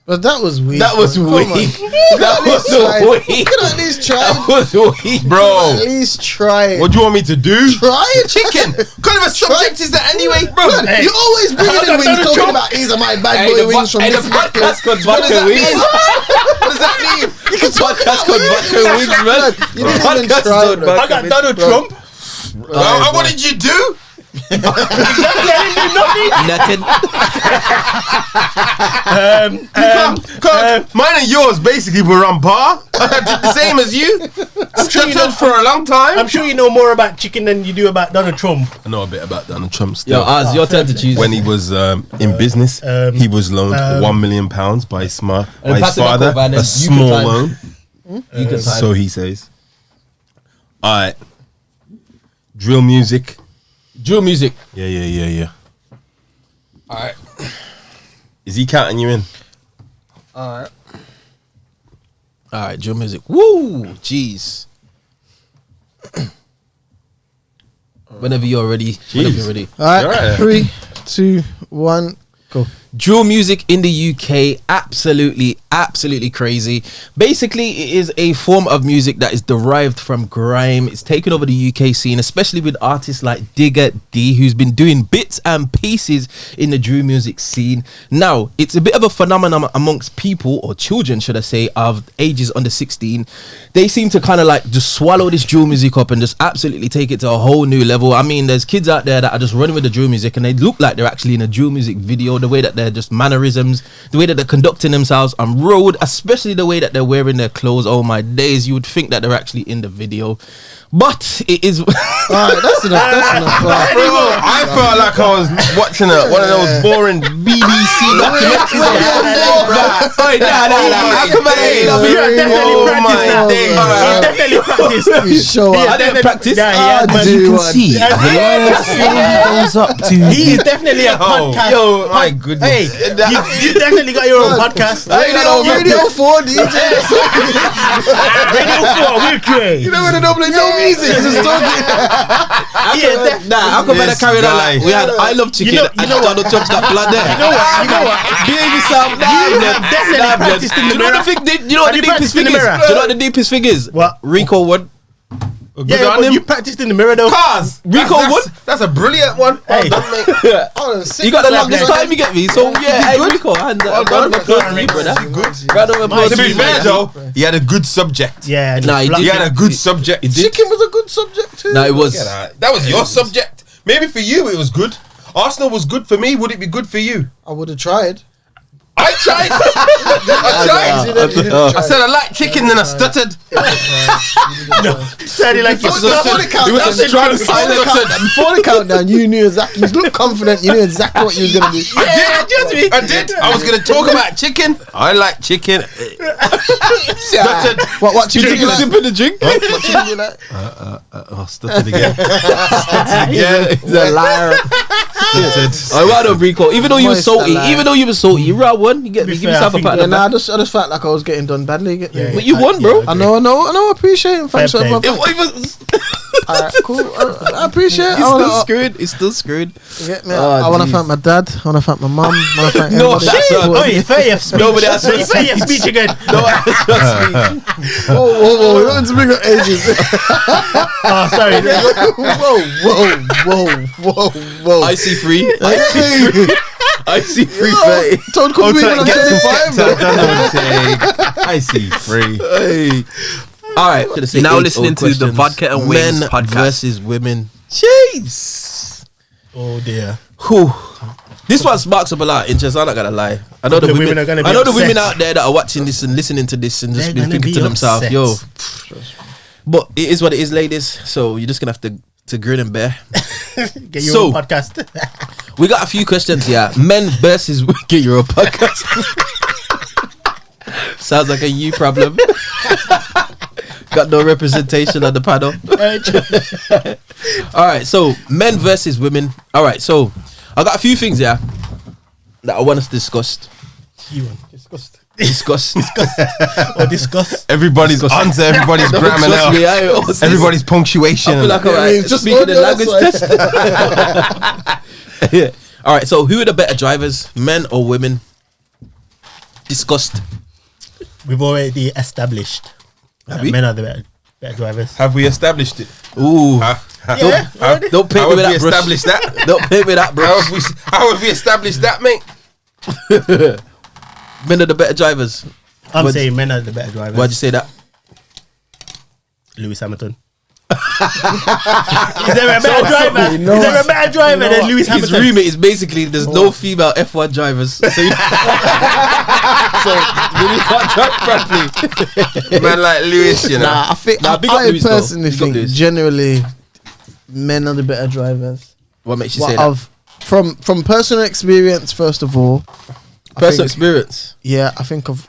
But that was weak. That was man. Come weak. on. That was weak. You could at least try. That was weak. Bro, At least try it. what do you want me to do? Try it. Chicken. What kind of a subject is that anyway, bro? Hey. You always bring in wings talking about these are my bad boy wings from this podcast called What does Vodka that Wings. mean? What does that mean? You can talk Podcast about called Vodka Wings, man. You didn't even Podcast try, called bro. I got Donald Trump. What did you do? Nothing. Mine and yours basically were on par. I did the same as you. Stuttered for a long time. I'm sure you know more about chicken than you do about Donald Trump. I know a bit about Donald Trump Yo, still. Oz, your turn to choose. When he was in business, he was loaned £1 million by his pass it back father, over and then a you small can loan. You can sign. So he says. All right. Drill music. Drill music. Yeah. All right. Is he counting you in? All right. All right, drill music. Woo! Jeez. Whenever you're ready. Whenever you're ready. All right. You're right. 3, 2, 1, go. Drill music in the UK, absolutely crazy. Basically, it is a form of music that is derived from grime. It's taken over the UK scene, especially with artists like Digger D, who's been doing bits and pieces in the drill music scene. Now, it's a bit of a phenomenon amongst people, or children, should I say, of ages under 16. They seem to kind of like just swallow this drill music up and just absolutely take it to a whole new level. I mean, there's kids out there that are just running with the drill music and they look like they're actually in a drill music video, the way that they're just mannerisms, the way that they're conducting themselves on road, especially the way that they're wearing their clothes. Oh my days, you would think that they're actually in the video. But it is All right, that's enough. Bro, I felt like I was watching one of those boring BBC documentaries. How come I ain't Definitely practice. You show I up. didn't practice. Yeah, Ah, man. do You one. can see the lawyer goes up to He is definitely a podcast. Yo, my goodness. Hey, you definitely got your own podcast. Radio 4 DJ. Radio 4 with Dre. You know when they don't play no music, just talking. Yeah, Nah, how come I This carried on guy. like we had I Love Chicken You know and what? Donald Trump's got blood there? You know what? Behave yourself. You have definitely practiced in the You know mirror. you know what the Have you deepest practiced in thing the is? mirror? Do you know what the deepest thing is? What? Rico would. Yeah, but you practiced in the mirror though. Cars. Rico would. That's a brilliant one. Hey. You got the longest time, you get me? So yeah, hey Rico, and round of applause to you, brother. Round of applause To to be you, fair man. though, he had a good subject. Yeah, Nah, he He did. had a good subject. Chicken was a good subject too. No, it was. That was your subject. Maybe for you it was good. Arsenal was good for me. Would it be good for you? I would have tried. I tried. I said I like chicken, then I stuttered. Sounded like you Before the countdown, you knew exactly. You looked confident. You knew exactly what you was gonna do. I did. I was gonna talk about chicken. I like chicken. Stuttered. What chicken you like? Sipping the drink. What chicken you like? Oh, stuttered again. Stuttered again. He's a liar. Stuttered. Oh, well done, Rico. Even though you were Moist salty, alive. even though you were salty, you round one. You get To be give fair, yourself I a pat think- on the Yeah, back. I just felt like I was getting done badly. Get me? Yeah. But you won, bro. I know. I appreciate it. Thanks Fair for play. my. It was Alright, cool. I appreciate it. It's still screwed. It's still screwed. You get me? Oh, I want to jeez. thank my dad. I want to thank my mum. I want to thank No, everybody. that's that not- supported me. 30th speech. Nobody else wants 30th speech again. No, trust me. Whoa. We don't need to bring up ages. Oh, sorry. Whoa. I see free. Hey. I see free. Yo, 30. Told could be when I'm 25. bro. I see free. Hey. All right. You're now listening to the Vodka and Wings Men podcast. versus women. Jeez. Oh dear. Whew. This one sparks up a lot of interest. I'm not gonna lie. I know the The women. women are gonna be I know the upset. women out there that are watching this and listening to this and just They're been gonna thinking be to themselves, upset. "Yo." But it is what it is, ladies. So you're just gonna have to grin and bear. Get your So- own podcast. We got a few questions here. Men versus get your own podcast. Sounds like a you problem. Got no representation on the panel. All right, so men versus women. All right, so I got a few things here that I want us to discuss. Discuss. Or discuss. Everybody's answer, everybody's Don't grammar trust now. me, I always- Everybody's I punctuation. feel like I'm Yeah, it's just speaking on the the language outside. test. Yeah. All right, so who are the better drivers, men or women? Discussed. We've already established Have that we? men are the better drivers. Have we established it? Ooh. Huh? Yeah, already. Don't pay How me have with we that brush. established that? Don't pay me that, bro. How have we established that, mate? Men are the better drivers. I'm What'd- saying men are the better drivers. Why'd you say that? Lewis Hamilton. Is there a better driver? Is there a better driver than Lewis His Hamilton? remit is basically there's no female F1 drivers. So you, so you can't drive properly. Man like Lewis, you know. Nah, I think Nah, big up I Lewis, though. personally Big up think Lewis. generally men are the better drivers. What makes you What say that? I've from personal experience, first of all. I Personal think- experience. Yeah, I think of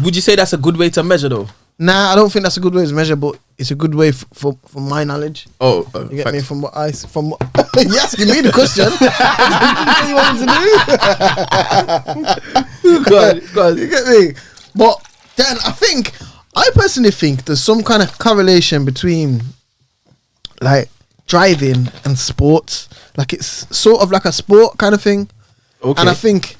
Would you say that's a good way to measure though? Nah, I don't think that's a good way to measure, but it's a good way for my knowledge. Oh, You get me from what from what you asking me the question. What you want me to do? go on. You get me? But then I personally think there's some kind of correlation between like driving and sports. Like it's sort of like a sport kind of thing. Okay. And I think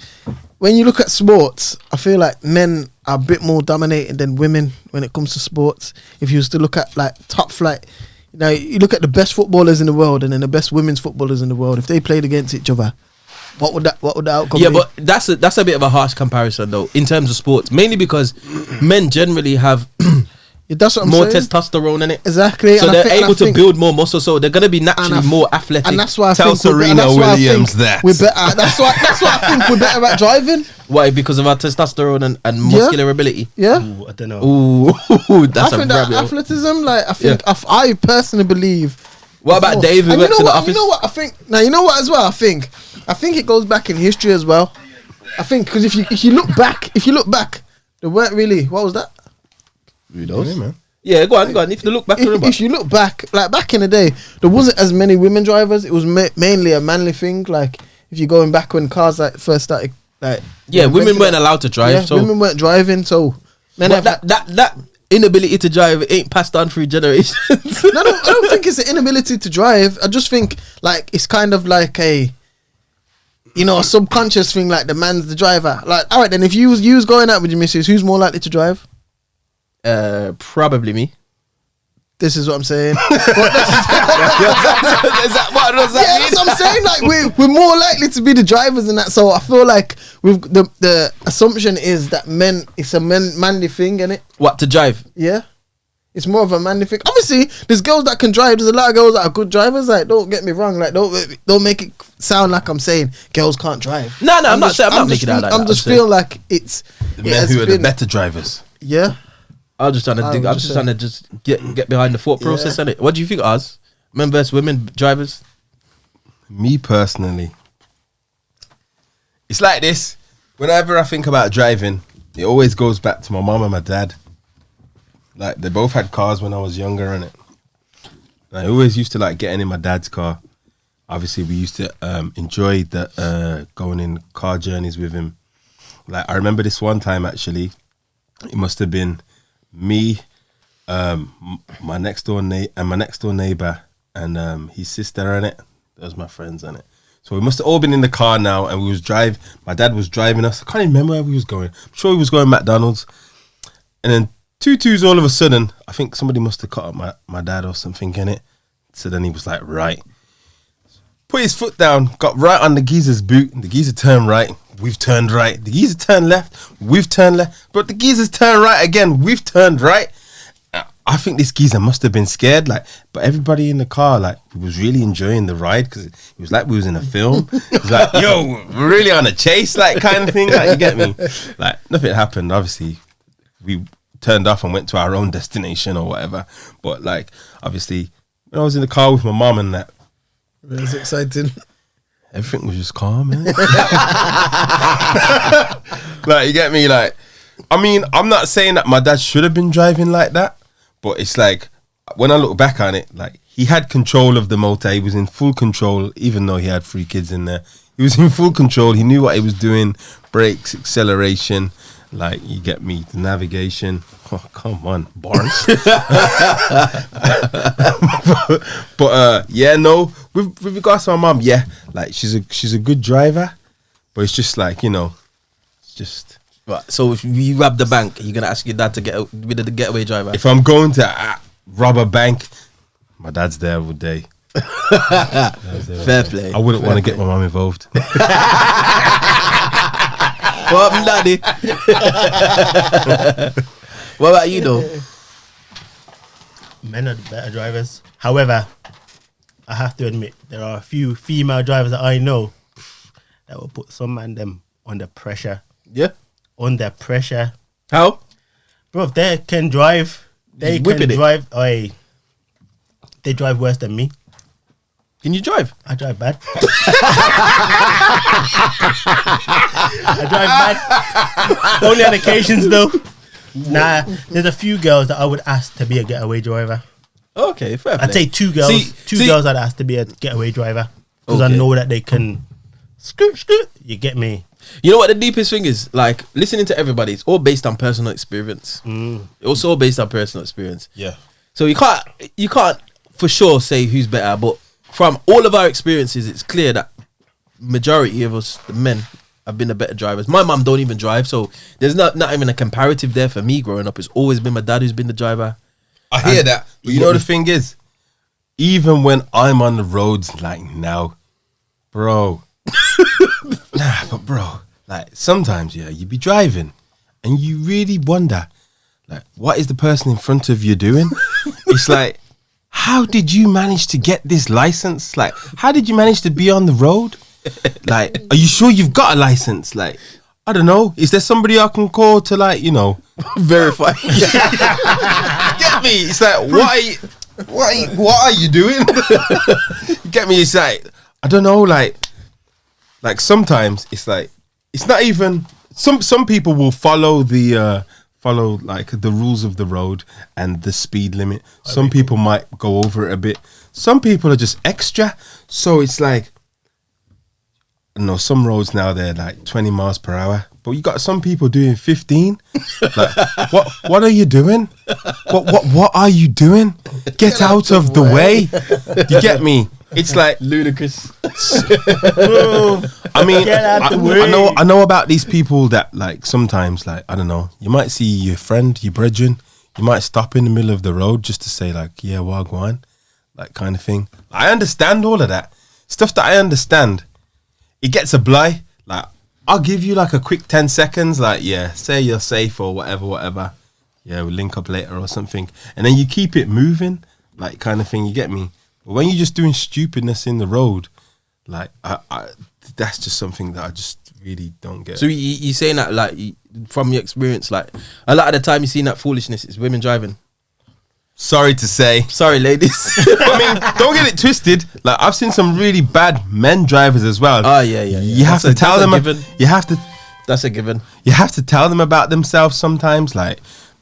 when you look at sports, I feel like men are a bit more dominated than women when it comes to sports. If you was to look at like top flight, you look at the best footballers in the world and then the best women's footballers in the world. If they played against each other, what would the outcome Yeah, be? but that's a bit of a harsh comparison though in terms of sports, mainly because men generally have Yeah, that's what I'm more saying. testosterone in it. Exactly. So and I they're think- able to think- build more muscle, so they're gonna be naturally more athletic. And that's why I Tell think Serena Williams that. we're better. That's why I think we're better at driving. Why? Because of our testosterone and muscular ability. Yeah. Ooh, I don't know. Ooh, that's I a think that rabbit hole. athleticism, like I think I personally believe. What about Dave who And works in the what? office? You know what? I think now. You know what as well. I think it goes back in history as well. I think because if you look back, there weren't really. What was that? Who knows? Yeah, man. Yeah, go on. If you look back, remember. If you look back, like back in the day, there wasn't as many women drivers. It was mainly a manly thing. Like if you're going back when cars like first started, like Yeah, women invented, weren't allowed to drive. yeah, so women weren't driving. So men but have that inability to drive ain't passed on through generations. No, I don't think it's an inability to drive. I just think like it's kind of like a subconscious thing. Like the man's the driver. Like all right, then if you was going out with your missus, who's more likely to drive? Probably me. This is what I'm saying. Is that what does Yeah, that's what I'm saying. Like we're more likely to be the drivers in that. So I feel like we've the assumption is that it's a manly thing, innit? What to drive? Yeah. It's more of a manly thing. Obviously, there's girls that can drive. There's a lot of girls that are good drivers. Like, don't get me wrong. Like, don't make it sound like I'm saying girls can't drive. No, I'm not saying. I'm not making it out like that. I'm just feeling like it's The it men has who are the been- better drivers. Yeah. I'm just trying to dig. I'm just trying to just get behind the thought process in it. What do you think, Oz? Men versus women drivers? Me personally, it's like this. Whenever I think about driving, it always goes back to my mom and my dad. Like they both had cars when I was younger, innit? And I always used to like getting in my dad's car. Obviously, we used to enjoy the going in car journeys with him. Like I remember this one time actually. It must have been me, my next door neighbor and his sister and it. Those my friends and it. So we must have all been in the car now, and we was drive. My dad was driving us. I can't even remember where we was going. I'm sure he was going McDonald's. And then twos all of a sudden, I think somebody must have cut up my dad or something in it. So then he was like, right. Put his foot down, got right on the geezer's boot. The geezer turned right, we've turned right. The geezer turned left, we've turned left. But the geezer's turned right again, we've turned right. I think this geezer must have been scared, like, but everybody in the car, like, was really enjoying the ride because it was like we was in a film. It was like, yo, we're really on a chase, like, kind of thing. Like, you get me? Like, nothing happened. Obviously, we turned off and went to our own destination or whatever. But, like, obviously, when I was in the car with my mum and that, it was exciting. Everything was just calm, man. Like, you get me? Like, I mean, I'm not saying that my dad should have been driving like that. But it's like, when I look back on it, like, he had control of the motor. He was in full control, even though he had 3 kids in there. He was in full control. He knew what he was doing. Brakes, acceleration, like, you get me, the navigation. Oh, come on, Barnes. but yeah, no, with regards to my mom, yeah, like, she's a good driver. But it's just like, you know, it's just... Right, so if you rob the bank, you're gonna ask your dad to be the getaway driver. If I'm going to rob a bank, my dad's there all day. Fair play. I wouldn't want to get my mum involved. What happened, daddy? What about you, though? Men are the better drivers. However, I have to admit there are a few female drivers that I know that will put some man them under pressure. Yeah. Under pressure. How? Bro, if they can drive, they Whipping can it. drive. They drive worse than me. Can you drive? I drive bad. I drive bad. Only on occasions, though. Nah, there's a few girls that I would ask to be a getaway driver. Okay, fair play. I'd say 2 girls. Two girls I'd ask to be a getaway driver because I Okay. know that they can scoot. You get me? You know what the deepest thing is? Like, listening to everybody, it's all based on personal experience. It's all based on personal experience. Yeah. So you can't for sure say who's better, but from all of our experiences, it's clear that majority of us, the men, have been the better drivers. My mum don't even drive, so there's not even a comparative there for me growing up. It's always been my dad who's been the driver. I hear that. But you know the thing is, even when I'm on the roads like now, bro, bro, like sometimes, yeah, you be driving and you really wonder, like, what is the person in front of you doing? It's like, how did you manage to get this license? Like, how did you manage to be on the road? Like, are you sure you've got a license? Like, I don't know. Is there somebody I can call to, like, you know, Verify. get me? It's like, what are you doing? Get me? It's like, I don't know, like sometimes it's like, it's not even, some people will follow like the rules of the road and the speed limit. Some people might go over it a bit. Some people are just extra. So it's like, I don't know, some roads now they're like 20 miles per hour, but you got some people doing 15. Like, what are you doing? What are you doing? Get out of the way. You get me? It's like Ludicrous. I mean, Get out the way. I know about these people that, like, sometimes, like, I don't know, you might see your friend, your brethren, you might stop in the middle of the road just to say, like, yeah, wagwan, like, kind of thing. I understand all of that stuff that I understand. It gets a bly. Like, I'll give you like a quick 10 seconds, like, yeah, say you're safe or whatever. Yeah, we'll link up later or something, and then you keep it moving, like, kind of thing. You get me? But when you're just doing stupidness in the road, like, I that's just something that I just really don't get. So you saying that, like, from your experience, like, a lot of the time you see that foolishness is women driving. Sorry to say. Sorry, ladies. I mean, don't get it twisted. Like, I've seen some really bad men drivers as well. Oh, yeah. You have to tell them. That's a given. You have to tell them about themselves sometimes. Like,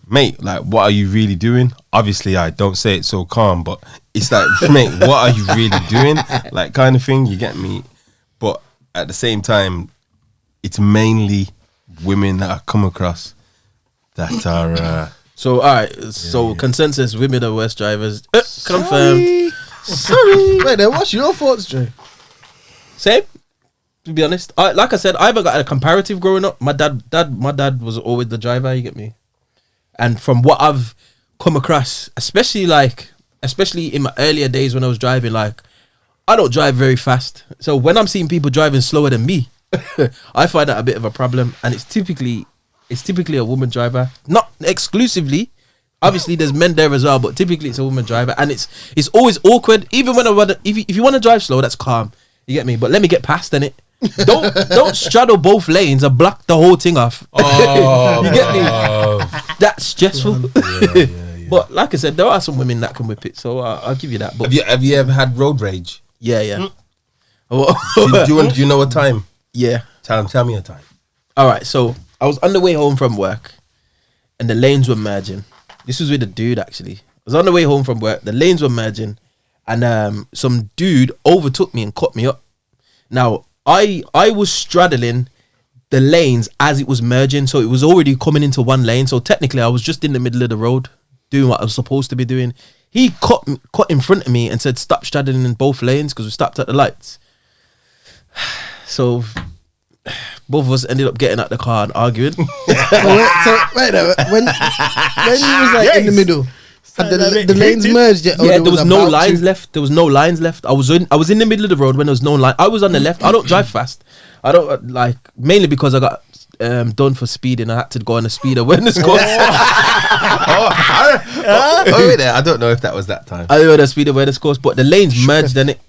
mate, like, what are you really doing? Obviously, I don't say it so calm, but it's like, mate, what are you really doing? Like, kind of thing. You get me? But at the same time, it's mainly women that I come across that are So all right. So consensus: women are worst drivers. Confirmed. Sorry. Wait, then what's your thoughts, Jay? Same. To be honest, like I said, I haven't got a comparative growing up. My dad was always the driver. You get me? And from what I've come across, especially in my earlier days when I was driving, like I don't drive very fast. So when I'm seeing people driving slower than me, I find that a bit of a problem. And it's typically a woman driver, not exclusively. Obviously, there's men there as well, but typically it's a woman driver, and it's always awkward. Even when if you want to drive slow, that's calm. You get me? But let me get past then it. Don't straddle both lanes and block the whole thing off. Oh, you get me? That's stressful. Yeah. But like I said, there are some women that can whip it, so I'll give you that. But Have you ever had road rage? Yeah. Do you know a time? Yeah. Tell me a time. All right. So I was on the way home from work, and the lanes were merging. This was with a dude actually. I was on the way home from work. The lanes were merging, and some dude overtook me and cut me up. Now I was straddling the lanes as it was merging, so it was already coming into one lane. So technically, I was just in the middle of the road doing what I was supposed to be doing. He cut in front of me and said, "Stop straddling in both lanes," because we stopped at the lights. So both of us ended up getting out the car and arguing. Wait, when you was like in the middle, had the lanes merged yet? Yeah, there was no lines left. There was no lines left. I was in the middle of the road when there was no line. I was on the left. I don't drive fast. I don't mainly because I got done for speeding. I had to go on a speed awareness course. Wait there. I don't know if that was that time. I went on a speed awareness course, but the lanes merged in it,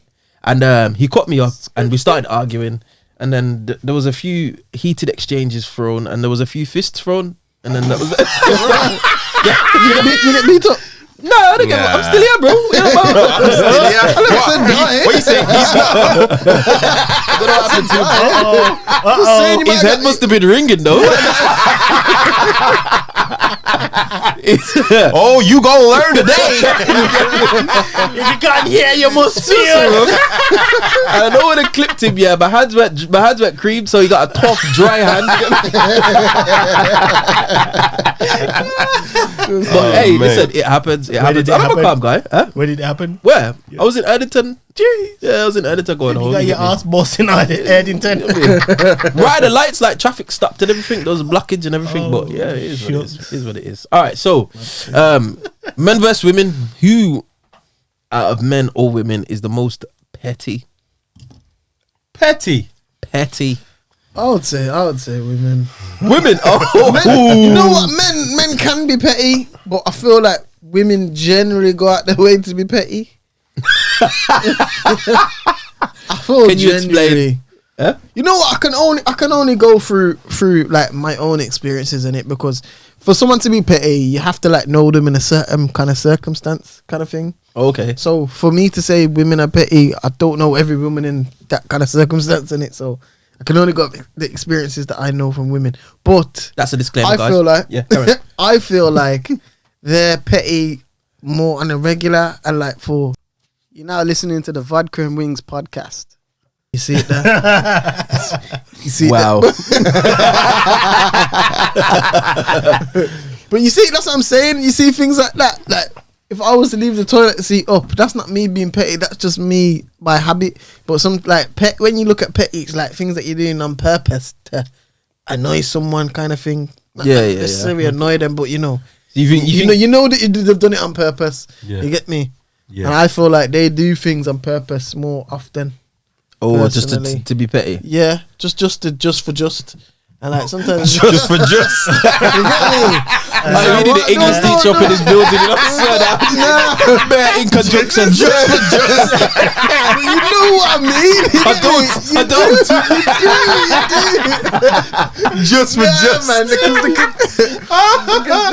and he cut me up, and we started arguing, and then there was a few heated exchanges thrown, and there was a few fists thrown, and then that was it. You get beat up? No, I didn't get. I'm still here, bro. I'm still here. What you saying? He's not. I don't know what happened to him. His head must have been ringing though. Oh, you gonna learn today. If you can't hear, you must feel. I know when I clipped him, yeah, my hands went cream, so he got a tough, dry hand. But hey, listen, it happens. It happens. I'm a calm guy. Huh? Where did it happen? Where? I was in Erdington. Jeez. Yeah, I was in Erdington going home. You got your ass boss in Erdington. Right, the lights, like traffic stopped and everything. There was blockage and everything. But yeah, it is what it is. It is what it is. All right, so men versus women. Who out of men or women is the most petty? Petty. I would say women. Women. Oh, Men, you know what? Men can be petty, but I feel like women generally go out their way to be petty. I feel Can you genuinely. explain? Huh? You know what? I can only go through like my own experiences in it, because for someone to be petty, you have to like know them in a certain kind of circumstance, kind of thing. Okay. So for me to say women are petty, I don't know every woman in that kind of circumstance in it. So I can only go the experiences that I know from women. But That's a disclaimer, I guys. feel like I I feel like they're petty more on a regular, and like for you're now listening to the Vodka and Wings podcast. You see it there? You see wow. But you see, that's what I'm saying. You see things like that. Like if I was to leave the toilet seat up, that's not me being petty. That's just me by habit. But some like when you look at petty, it's like things that you're doing on purpose to annoy someone, kind of thing. Not necessarily annoy them, but you know that they've done it on purpose. Yeah. You get me? Yeah. And I feel like they do things on purpose more often. Oh, just personally. to be petty. Yeah, just for and like sometimes Just for just. you get me? I really the English teacher up in this building. You know, bare in conjunction. You know what I mean? I don't. Just for just. Man, they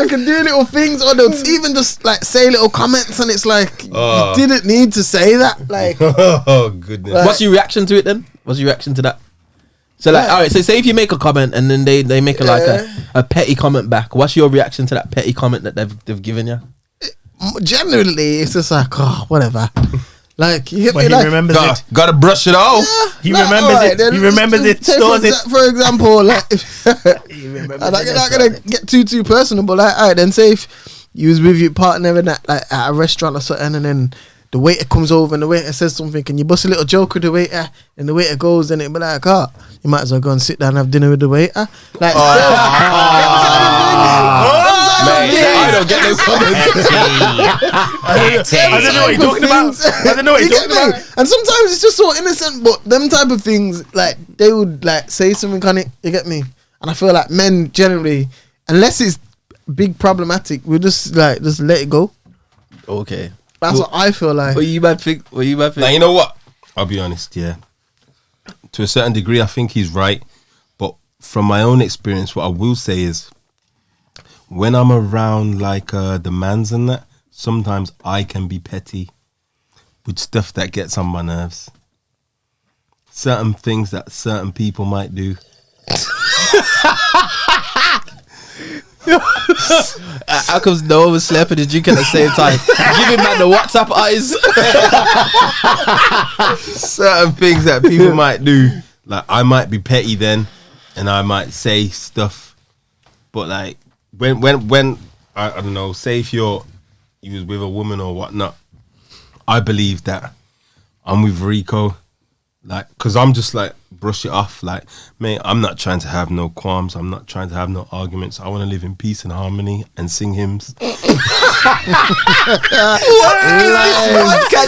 can do little things, or they'll even just like say little comments, and it's like you didn't need to say that. Like, Oh goodness. Like- What's your reaction to it then? What's your reaction to that? So like, all right. So say if you make a comment and then they make a petty comment back. What's your reaction to that petty comment that they've given you? generally, it's just like, oh, whatever. Like, you get But me? he Like, remembers it. Gotta brush it off. He like, remembers alright, it. then He remembers it. say Stores it. For example, like, He remembers I'm it. not gonna get too personal, but like, alright, then say if you was with your partner and that, like, at a restaurant or something, and then the waiter comes over and the waiter says something, and you bust a little joke with the waiter, and the waiter goes, and it be like, you might as well go and sit down and have dinner with the waiter. Like, I don't get no comments. I don't know what you're talking about. I don't know what You you're get talking me? about. And sometimes it's just so innocent, but them type of things, like, they would like say something on it. You get me? And I feel like men generally, unless it's big problematic, we just let it go. Okay. That's what I feel like. What you might think? Now, you know what? I'll be honest, yeah. To a certain degree, I think he's right. But from my own experience, what I will say is, when I'm around like the mans and that, sometimes I can be petty with stuff that gets on my nerves. Certain things that certain people might do. How comes no one was slapping and drink at the same time? Giving man the WhatsApp eyes. Certain things that people might do, like I might be petty then, and I might say stuff, but like when I don't know, say if you was with a woman or whatnot, I believe that I'm with Rico, like, cause I'm just like brush it off, like, mate, I'm not trying to have no qualms, I'm not trying to have no arguments, I want to live in peace and harmony and sing hymns. What?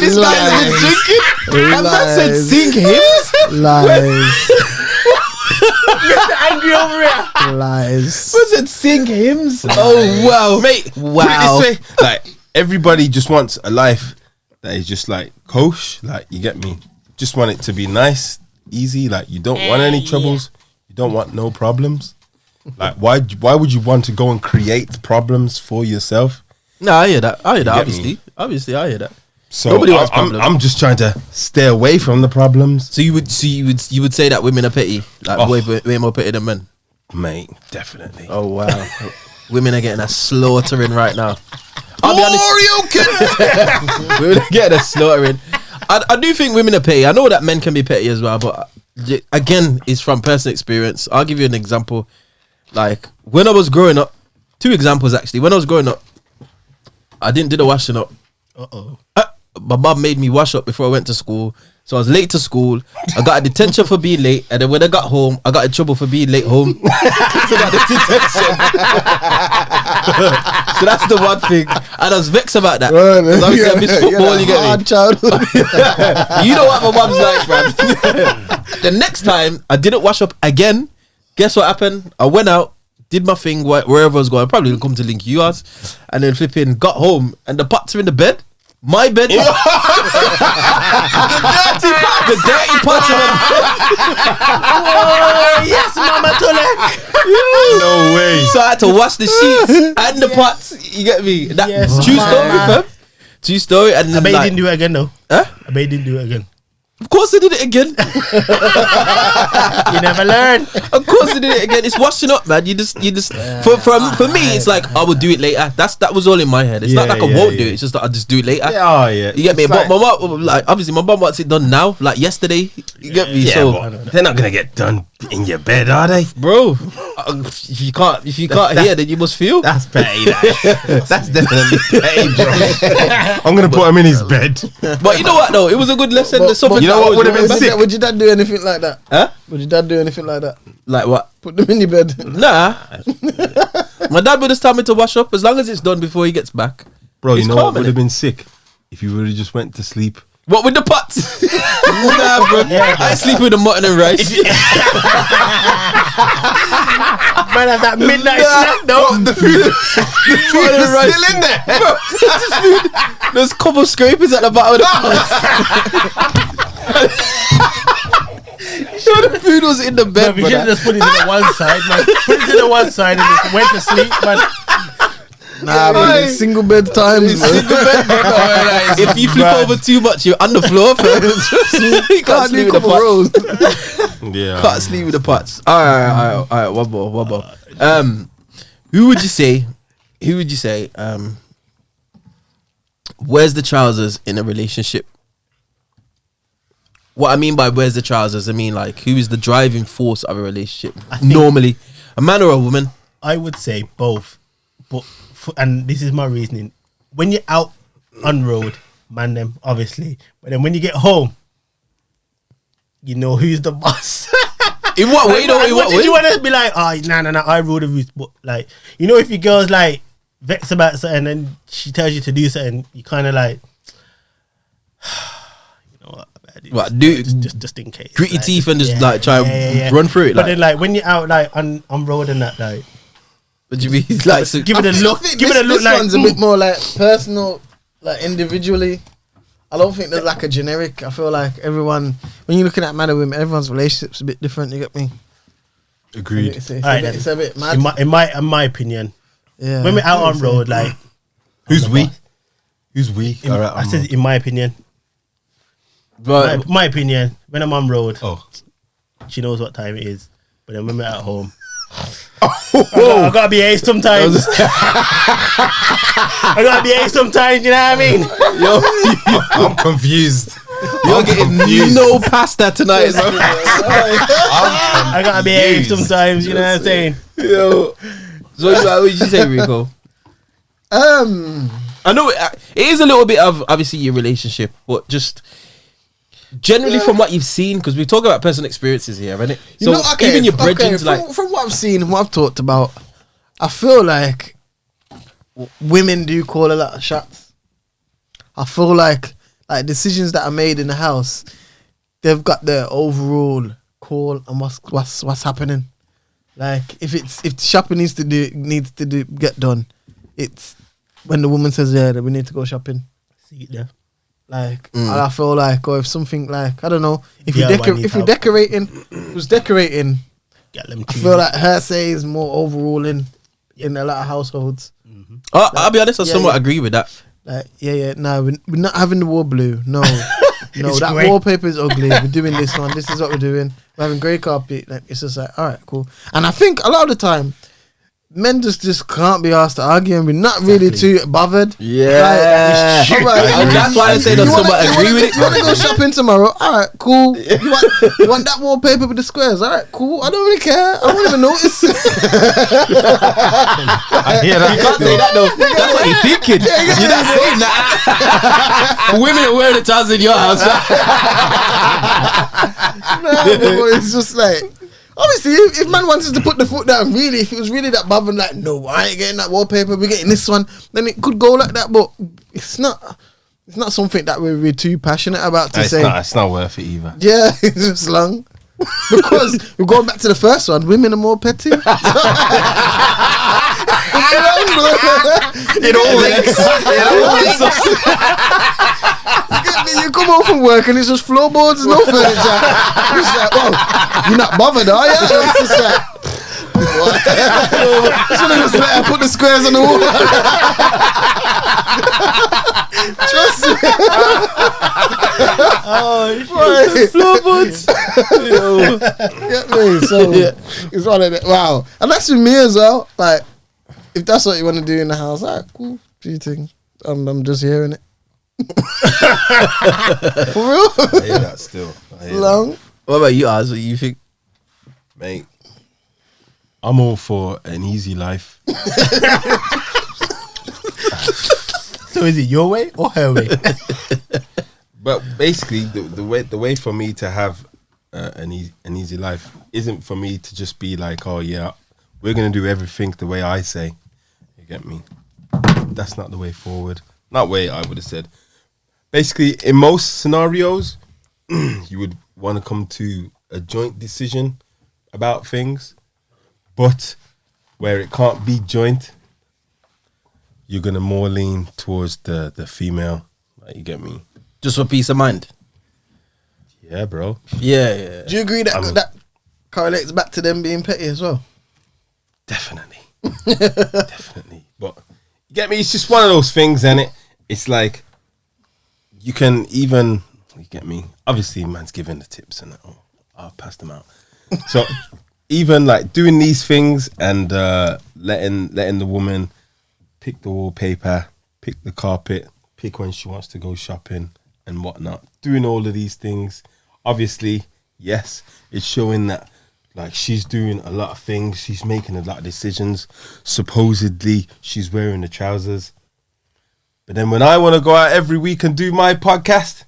This guy's been drinking. And man said sing hymns. Lies. Angry over here. Lies. Man said sing hymns. Oh wow, Mate, wow. put it this way, like, everybody just wants a life that is just like kosher, like, you get me? Just want it to be nice, easy, like, you don't want any troubles, you don't want no problems. Like, why would you want to go and create problems for yourself? No, I hear that. get Obviously, I hear that. So Nobody wants I'm problems. just trying to stay away from the problems. So you would say that women are petty, like way more petty than men. Mate, definitely. Oh wow, women are getting a slaughtering right now. I'll be honest. Women are getting a slaughtering. I do think women are petty. I know that men can be petty as well, but again, it's from personal experience. I'll give you an example. Like when I was growing up, 2 examples actually. When I was growing up, I didn't do the washing up. My mum made me wash up before I went to school. So I was late to school. I got a detention for being late. And then when I got home, I got in trouble for being late home. So I got the detention. So that's the one thing. And I was vexed about that. Because obviously I miss football, you get me? Childhood. You know what my mum's like, fam. The next time, I didn't wash up again. Guess what happened? I went out, did my thing wherever I was going. I probably come to link you guys. And then flipping, got home. And the pots are in the bed. My bed. The dirty pots in the bed. Oh, yes, Mama Tole. No way. So I had to wash the sheets and the pots. You get me? That Yes, true mama. story, fam. True story. And I then, bet you like, didn't do it again, though. huh? I bet you didn't do it again. Of course I did it again. You never learn. Of course I did it again. It's washing up, man. You just for me, it's like I will do it later. That was all in my head. It's not like I won't do it. It's just that I'll just do it later. Oh yeah. You get me? It's But my mom, like, obviously, my mum wants it done now, like yesterday. You get me? yeah, So, but they're not gonna get done in your bed, are they? bro, if you can't hear, then you must feel. That's petty. That's definitely petty, bro. I'm gonna put him in his bed. But you know what? Though it was a good lesson. There's something you know that what would have been was- sick? Would your dad do anything like that? Huh? Would your dad do anything like that? Like what? Put them in your bed. Nah. My dad would have told me to wash up as long as it's done before he gets back. Bro, It's you know what calm, would have innit? been sick? If you would have just went to sleep. What with the pots? Nah, bro. I sleep with the mutton and rice. Man, have that midnight snack, though. The food Mutton and rice. still in there. There's a couple scrapers at the bottom of the pot. Sure, the food was in the bed, You should have brother. just put it to the one side, man. Put it to the one side and just went to sleep, man. Nah, man. Single bed times, man. If you flip over too much, you're on the floor. You can't sleep with the pots. Yeah. Can't sleep with the pots. All right. One more. Who would you say? Wears the trousers in a relationship what I mean by where's the trousers, I mean like who is the driving force of a relationship? I think- Normally, a man or a woman? I would say both, but and this is my reasoning. When you're out on road, man, them obviously, but then when you get home, you know who's the boss. In what way? What did you want to be like? Oh, nah, I rule the roost. But like, you know, if your girl's like vexed about something and she tells you to do something, you kind of like, you know what? What, just in case. grit your like, teeth and just yeah, like try and run through it. But Like, then like when you're out like on road and that, like, what do you mean? Like, so, give it a look. Give it a look. This Like one's a bit more like personal, like individually. I don't think there's like a generic. I feel like everyone, when you're looking at man and women, everyone's relationship's a bit different. You get me? Agreed. It's Alright, it's a bit mad. in my opinion, Yeah. when we're out on road, like Who's we? Who's we? in, All right, I said in my opinion, but my opinion, when I'm on road, Oh, she knows what time it is. But then when we're at home, I gotta be ace sometimes. I gotta be ace sometimes. You know what I mean? yo, I'm confused. you're getting no pasta tonight. So. I gotta be ace sometimes. You know what I'm saying? Yo, so what would you say, Rico? I know it is a little bit of obviously your relationship, but just generally from what you've seen, because we talk about personal experiences here, right? So even your brethren, like from what I've seen and what I've talked about, I feel like women do call a lot of shots. I feel like decisions that are made in the house, they've got the overall call on what's happening. Like if shopping needs to get done, it's when the woman says that we need to go shopping. See it there. Like and I feel like, or if something like I don't know, if Yeah, man, you're decorating, who's decorating? Get them. I feel like her say is more overall in a lot of households. I'll be honest, I Yeah, somewhat yeah. agree with that. Like no, we're not having the wall blue. No, It's that grey. wallpaper is ugly. We're doing this one. This is what we're doing. We're having grey carpet. Like it's just like all right, cool. And I think a lot of the time, men just can't be asked to argue, and we're not really too bothered. Yeah. Like, all right, And that's why I say that somewhat agree with it. You want to go shopping tomorrow? All right, cool. You want that wallpaper with the squares? All right, cool. I don't really care. I don't even notice. I hear that. You can't say that though. That's what you're thinking. You're not saying that. Women are wearing the trousers in your house. No, it's just like obviously if man wanted to put the foot down, really, if it was really that bothered, like no, I ain't getting that wallpaper, we're getting this one, then it could go like that. But it's not something that we're too passionate about to say. It's not worth it either. Yeah, it's just long. Because we're going back to the first one, women are more petty. It all links. You come home from work and it's just floorboards and no furniture. It's like, whoa, you're not bothered, are you? It's just like, what? Should have just let her put the squares on the wall. Trust me. Floorboards. Get me? So it's one of the, wow. And that's with me as well. Like, if that's what you want to do in the house, alright, cool. Do you think? I'm just hearing it. For real? I hear that still. I hear Long. What about you, Az? What you think? that. Mate, I'm all for an easy life. So is it your way or her way? But basically, the way for me to have an easy life isn't for me to just be like, oh yeah, we're gonna do everything the way I say. You get me? That's not the way forward. Not way I would have said. Basically, in most scenarios, you would want to come to a joint decision about things, but where it can't be joint, you're gonna more lean towards the female. Like, you get me? Just for peace of mind. Yeah, bro. Yeah. Do you agree that that correlates back to them being petty as well? Definitely. Definitely. But you get me? It's just one of those things, innit? It's like you can even, you get me? Obviously, man's giving the tips and I'll pass them out. So even like doing these things and letting the woman pick the wallpaper, pick the carpet, pick when she wants to go shopping and whatnot. Doing all of these things obviously, yes, it's showing that like she's doing a lot of things. She's making a lot of decisions. Supposedly, she's wearing the trousers. But then when I want to go out every week and do my podcast,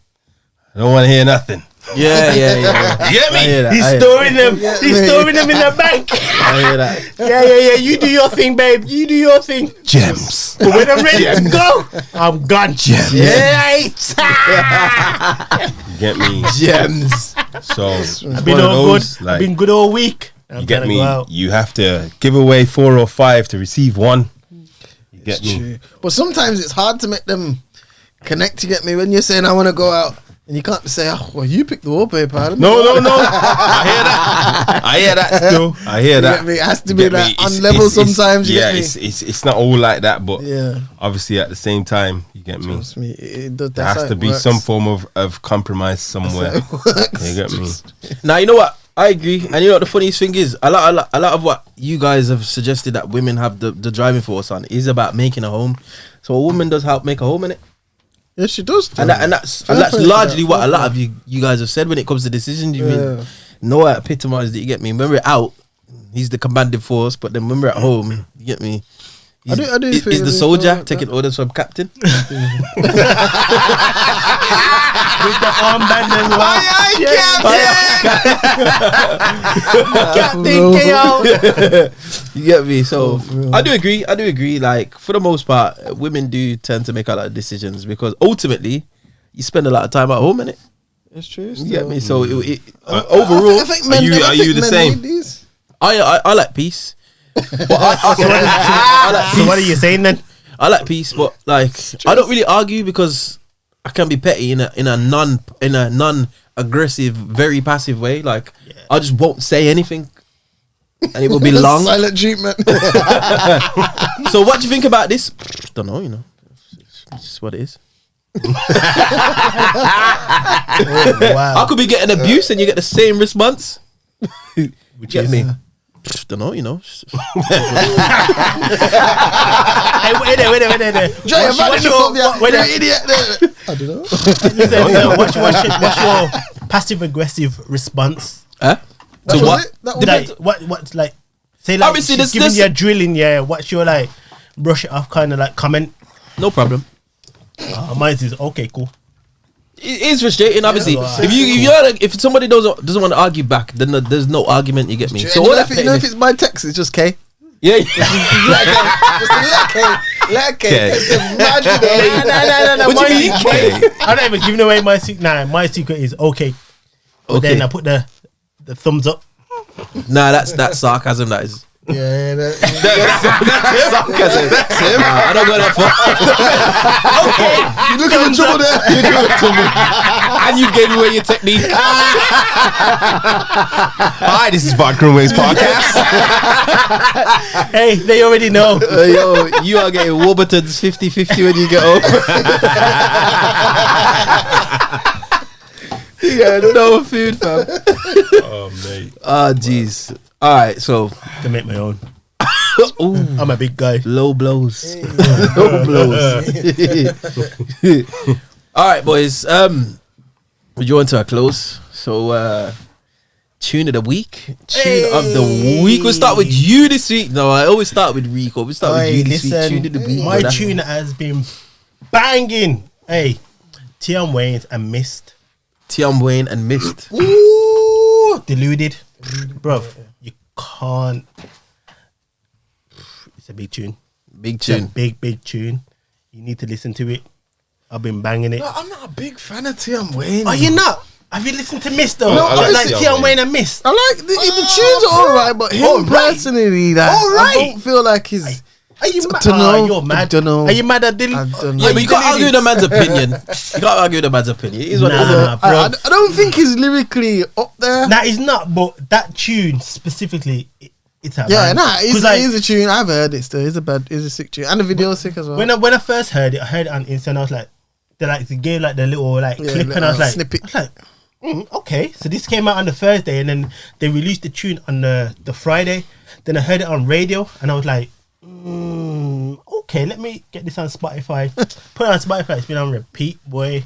I don't want to hear nothing. Yeah. You get me? He's storing them. He's storing them in the bank. I hear that. Yeah. You do your thing, babe. You do your thing. Gems. But when I'm ready to go, I'm gone. Gems. Yeah. You get me? Gems. So I've been all good. I've been good all week. You get me? You have to give away 4 or 5 to receive 1. You get me? True. But sometimes it's hard to make them connect. You get me? When you're saying I want to go out, and you can't say, "Oh, well, you picked the wallpaper." No. I hear that still. I hear that. Get me? It has to be Get me? like It's- on level it's- sometimes. You Yeah, get me? it's not all like that, but Yeah. obviously at the same time, you get me. Trust me, There that's has how to it be works. some form of compromise somewhere. That's how it works. You get me? Now you know what? I agree, and you know what the funniest thing is, a lot of what you guys have suggested that women have the driving force on is about making a home. So a woman does help make a home in it, Yeah, she does. and that's Fair play to largely that. what a Fair lot play. of you guys have said when it comes to decisions. You Yeah. mean no epitomize that, you get me. When we're out, he's the commanding force, but then when we're at home, you get me. I do He's feel the it, soldier like taking orders from captain. With the armband as well. Captain KO. You get me? So for real. I do agree. Like for the most part, women do tend to make a lot of decisions because ultimately you spend a lot of time at home, innit? It's true. You get me? So Overall, I think men, are you I think the men same? need these. I like peace. But I like So what are you saying then? I like peace, but like I don't really argue because I can be petty in a non aggressive, very passive way. Like I just won't say anything, and it will be long. Silent treatment. So what do you think about this? Don't know. You know, it's just what it is. Wow. I could be getting abuse and you get the same response. Which Get is me? Don't know. You know. Hey, wait there. Jay, What's you're your- you're an idiot. I don't know. What's your passive aggressive response? Huh? That To was what? it? That was Like it? what's like? Say like Obviously, she's this- giving you a drilling. Yeah. What's your like? Brush it off kind of like comment. No problem. Mine is okay, cool. It is frustrating, obviously. Yeah. If somebody doesn't want to argue back, then there's no argument. You get me? So you all know, that if it's by text, it's just K. yeah. Just let K. Okay. It's the magic. No. What do you Mine mean? is- I'm not even giving away my secret. Nah, my secret is okay. But Okay. then I put the thumbs up. Nah, that's sarcasm. That is. Yeah, That's sarcasm. I don't go that far. you look at the trouble there. And you gave away your technique. Hi, this is Vodka and Wings Podcast. Hey, they already know. Yo, you are getting Warburton's 50-50 when you get home. You got no food, fam. Oh, mate. Ah, jeez. All right, so Can make my own. ooh, I'm a big guy. low blows. Low blows. All right, boys. We're drawing to a close. So tune of the week. Tune of the week. We'll start with you this week. No, I always start with Rico. We start with you this week. Tune of the week. my brother. tune has been banging. Hey, Tion Wayne's and Mist. Tiam Wayne and Mist. Ooh, deluded, bruv. You can't. It's a big tune. Big It's a tune. big tune. You need to listen to it. I've been banging it. No, I'm not a big fan of Tion Wayne. Are you not? Have you listened to Mist though? No, I like like Tion Tion Wayne. Wayne and Mist. I like the tunes are alright, but him Alright. personally, like, Alright. I don't feel like he's. Are you mad? Dunno. You're mad. I dunno. Are you mad at Dylan? I don't know. Yeah, but you can't argue with a man's opinion. You can't argue with a man's opinion. It is what it is. Nah, bro. I don't think he's lyrically up there. Nah, it's not. But that tune specifically, it's a Yeah, bang. nah, 'Cause, like, it's a tune. I've heard it still. It's a sick tune. And the video is sick as well. when I first heard it on Insta, and I was like, they gave like the little like Yeah, clip, and I was like, snippet. okay. So this came out on the Thursday, and then they released the tune on the Friday. Then I heard it on radio, and I was like, okay, let me get this on Spotify. Put it on Spotify. It's been on repeat, boy.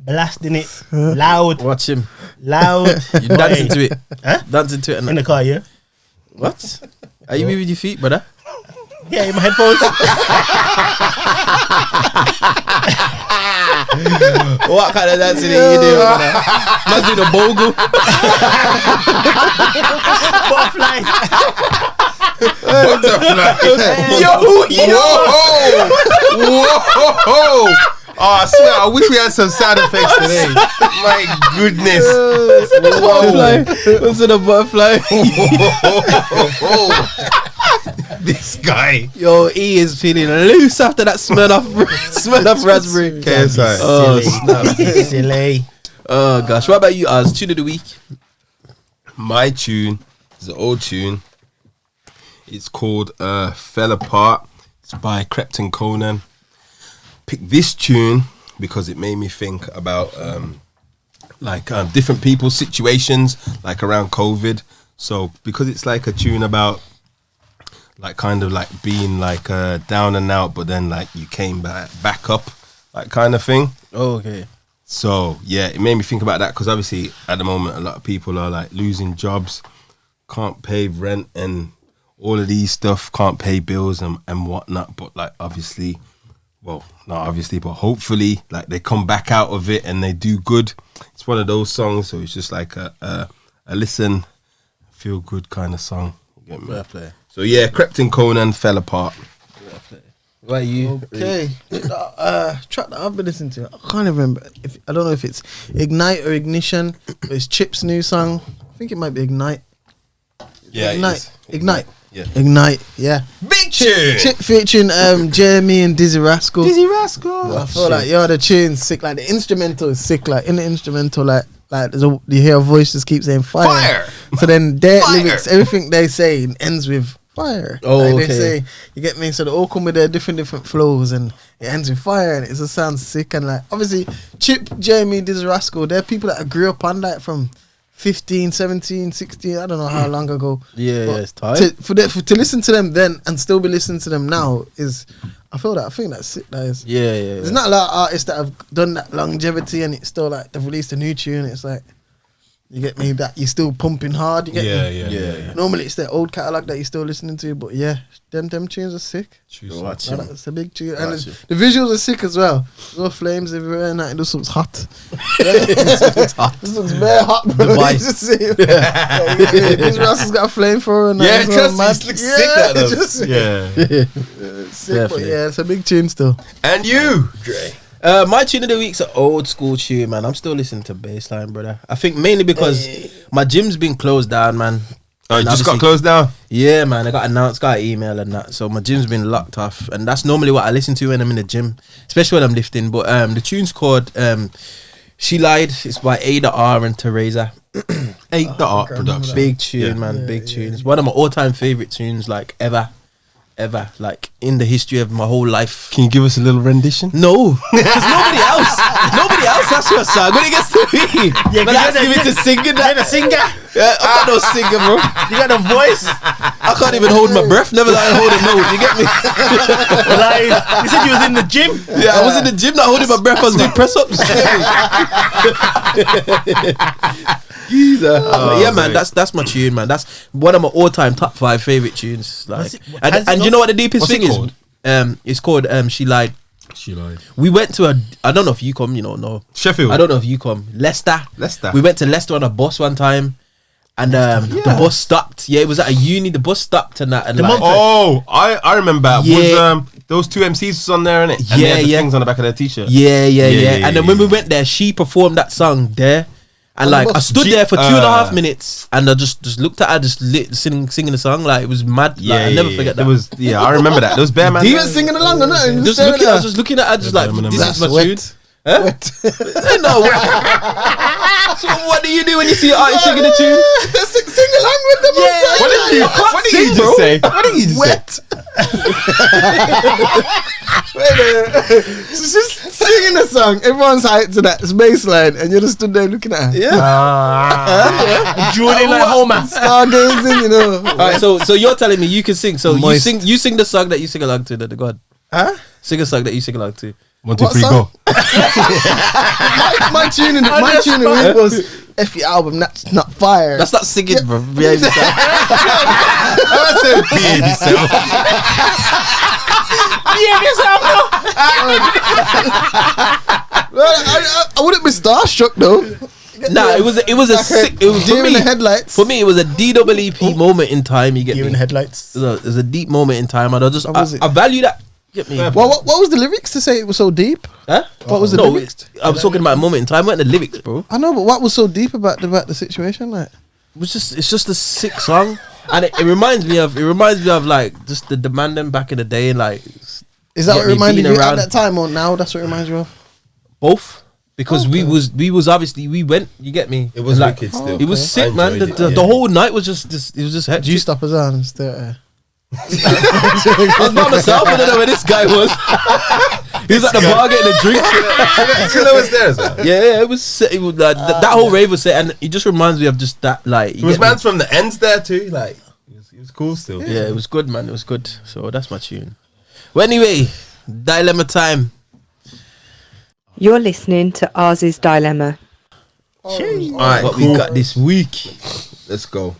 blasting it loud. Watch him. Loud. You dancing to it. Huh? Dancing to it. In the car, yeah? What? Are you moving your feet, brother? Yeah, in my headphones. What kind of dancing are you doing, brother? Must be the bogle. Butterfly. Whoa! Oh, I swear, I wish we had some sound effects today. My goodness. What's in a butterfly? This guy. Yo, he is feeling loose after that Smirnoff raspberry. KSI. Oh, snap. Silly. Oh, gosh. What about you, Az? Tune of the week? My tune is an old tune. It's called Fell Apart. It's by Krypton Conan. Picked this tune because it made me think about different people's situations, like around COVID. So because it's like a tune about like kind of like being like down and out, but then like you came back up, like kind of thing. Oh, okay. So yeah, it made me think about that because obviously at the moment a lot of people are like losing jobs, can't pay rent and all of these stuff, can't pay bills and whatnot. But like obviously, well, not obviously, but hopefully like they come back out of it and they do good. It's one of those songs, so it's just like a listen, feel good kind of song. You get me? Fair play. So yeah, Krypton Conan, Fell Apart. What are you? Okay. Track that I've been listening to. I can't even remember. I don't know if it's Ignite or Ignition. But it's Chip's new song. I think it might be Ignite. Yeah, Ignite. Yeah. Ignite. Yeah. Big tune. Chip featuring Jeremy and Dizzy Rascal. Rascal. I feel like the tune's sick. Like the instrumental is sick. Like in the instrumental, like you hear a voice just keep saying fire. So then their lyrics, everything they say ends with fire. Oh, like okay. They say, you get me? So they all come with their different flows and it ends with fire and it just sounds sick. And like obviously Chip, Jamie, Diz Rascal, they're people that grew up on that from 15, 17, 16, I don't know how long ago. Yeah, But it's tight. to listen to them then and still be listening to them now is, I think that's sick. That is. Yeah. There's not a lot of artists that have done that longevity and it's still like they've released a new tune. It's like, you get me, that you're still pumping hard. You get me? Yeah. Normally it's their old catalogue that you're still listening to, but yeah, them tunes are sick. Watch Like, him. that's a big tune, and Watch the visuals are sick as well. There's all flames everywhere, and that it just looks hot. This looks very hot, bro. Dubai. You just see it. This Russell's got a flamethrower, and Yeah, that. trust me, it looks sick. That it's does. just Yeah. sick, but Definitely. yeah, it's a big tune still. And you, Dre. My tune of the week's an old school tune, man. I'm still listening to Bassline, brother. I think mainly because my gym's been closed down, man. Oh, it And just got obviously- closed down. Yeah, man. I got announced, got an email and that. So my gym's been locked off. And that's normally what I listen to when I'm in the gym, especially when I'm lifting. But the tune's called She Lied. It's by Ada R and Teresa. Ain't the art production. Big tune, man. Big tune. It's one of my all-time favorite tunes, like ever, like in the history of my whole life. Can you give us a little rendition? No, because nobody else has your song. When it gets to me, Yeah, but I ask me to sing it. You're the singer. Yeah, I'm not no singer, bro. You got the voice. I can't even hold my breath. Never let hold a note. You get me? Like, you said you was in the gym. Yeah, I was in the gym, not holding my breath. I was doing press ups. Yeah, man, that's my tune, man. That's one of my all-time top 5 favorite tunes. Like, and you know what the deepest What's thing it is? called? It's called She Lied. She lied. We went to I don't know if you come, no. Sheffield. I don't know if you come. Leicester. Leicester. We went to Leicester on a bus one time, and the bus stopped. Yeah, it was at a uni. The bus stopped and that. And like, Oh, I remember. Yeah. Was those two MCs was on there, innit? And they had the things on the back of their t-shirt. yeah. Yeah, And then when we went there, she performed that song there. And On the like I bus? stood there for 2.5 minutes, and I just looked at her, just singing the song. Like it was mad. Like, I never forget that. There was, I remember that. There was bare man. You weren't singing along or nothing. I was just looking at her, just like this is my tune. Huh? No. So what do you do when you see an artist singing a tune? Sing along with them. What did you just say? What did you just say? Wet. She's just singing a song. Everyone's hyped to that. It's baseline, and you're just stood there looking at her. Yeah. Drooling like Homer. Stargazing, All right. So you're telling me you can sing. So Moist. you sing the song that you sing along to. Go on. Huh? Sing a song that you sing along to. 1, 2, What 3, song? go. my tune in the week was Effie album. That's not fire. That's not singing, bro. Behave yourself. I said behave yourself. I wouldn't be starstruck though. Nah, it was a sick. It was for Deer in me. the headlights. For me, it was a DWP moment in time. You get Deer me? in the headlights. It was a deep moment in time, and What was it? I value that. Get me? Well, what was the lyrics to say it was so deep? Huh? What was the No, lyrics? I was talking about a moment in time. Weren't the lyrics, bro? I know, but what was so deep about the situation? Like, It's just a sick song, and it reminds me of like just the demanding back in the day, and like is that Get what me reminded being you around. at that time, or now? That's what reminds you of. both. Because Okay. we was obviously we went. You get me? It was like wicked still. it was I sick, man. enjoyed The it. whole night was just it was just hectic. Do you stop us on? Still, I was by myself. I don't know where this guy was. He was at the bar getting a drink. Chilla was there as well. Yeah, it was sick. It was, that whole rave was sick, and it just reminds me of just that. Like, It was man's from the ends there too. Like it was cool still. Yeah, it was good, man. It was good. So that's my tune. Well, anyway, dilemma time. You're listening to Ours' Dilemma. All right, What cool. we got this week? Let's go.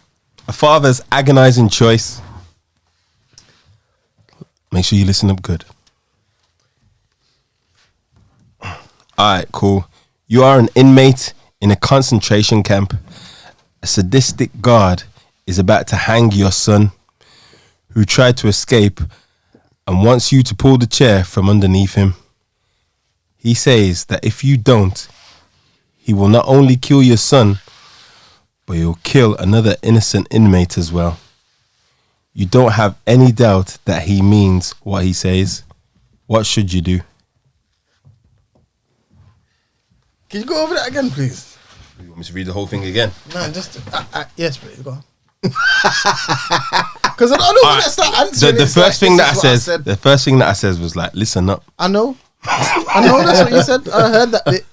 A father's agonizing choice. Make sure you listen up good. Alright, cool. You are an inmate in a concentration camp. A sadistic guard is about to hang your son, who tried to escape and wants you to pull the chair from underneath him. He says that if you don't, he will not only kill your son, but he'll kill another innocent inmate as well. You don't have any doubt that he means what he says. What should you do? can you go over that again, please? You want me to read the whole thing again? No, just yes, please go on. Because I don't want to start answering. The it's first like, thing this that I is what said, the first thing that I said was like, listen up. I know. I know that's what you said. I heard that bit.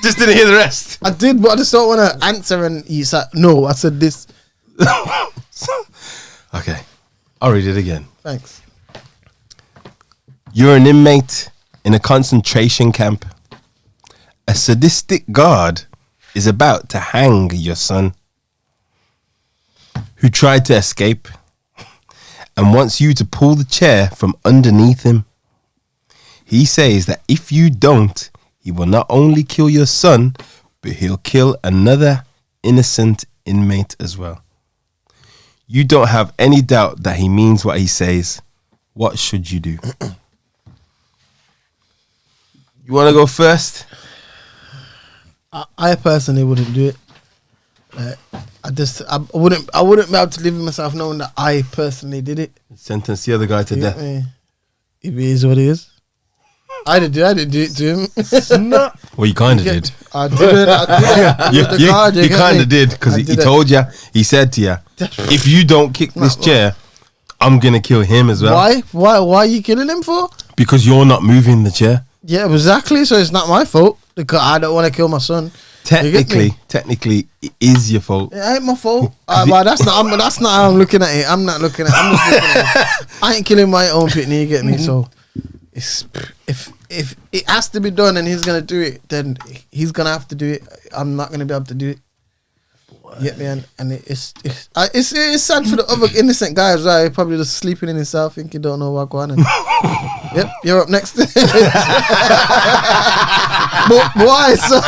Just didn't hear the rest. I did, but I just don't want to answer. And you said no. I said this. Okay, I'll read it again. Thanks. You're an inmate in a concentration camp. A sadistic guard is about to hang your son, who tried to escape and wants you to pull the chair from underneath him. He says that if you don't, he will not only kill your son, but he'll kill another innocent inmate as well. You don't have any doubt that he means what he says. What should you do? You want to go first? I personally wouldn't do it. Like, I wouldn't be able to live with myself knowing that I personally did it. Sentence the other guy to You get death. me? It is what it is. I didn't do it to him. Well, you kind of did. I didn't. You kind of did because he told you. He said to you, if you don't kick this chair, I'm gonna kill him as well. Why? Why are you killing him for? Because you're not moving the chair. Yeah, exactly. So it's not my fault because I don't want to kill my son. Technically, it is your fault. It ain't my fault. But that's not how I'm looking at it. I'm not looking at it. I'm just looking at it. I ain't killing my own pitney, you get me? So it's if it has to be done and he's gonna do it, then he's gonna have to do it. I'm not gonna be able to do it. You get me? And it's sad for the other innocent guy as well. He's probably just sleeping in himself, thinking he don't know what going on. Yep, you're up next. But why? So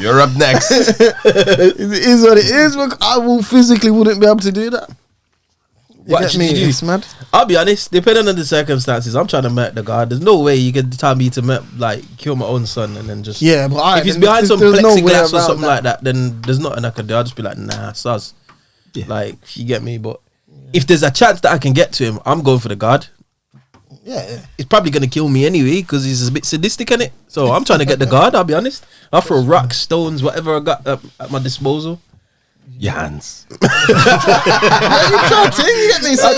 You're up next. it is what it is. But I physically wouldn't be able to do that. You What get should me? you do? It's mad. I'll be honest. Depending on the circumstances, I'm trying to murder the guard. There's no way you can tell me to kill my own son and then just Yeah, but if he's behind some plexiglass or something like that, then there's nothing I can do. I'll just be like, nah, sus. Yeah. Like, you get me? But if there's a chance that I can get to him, I'm going for the guard. Yeah. He's probably gonna kill me anyway because he's a bit sadistic in it. So I'm trying to get the guard. I'll be honest. I'll throw rocks, stones, whatever I got at my disposal. Your hands. You can't think, you get me? So,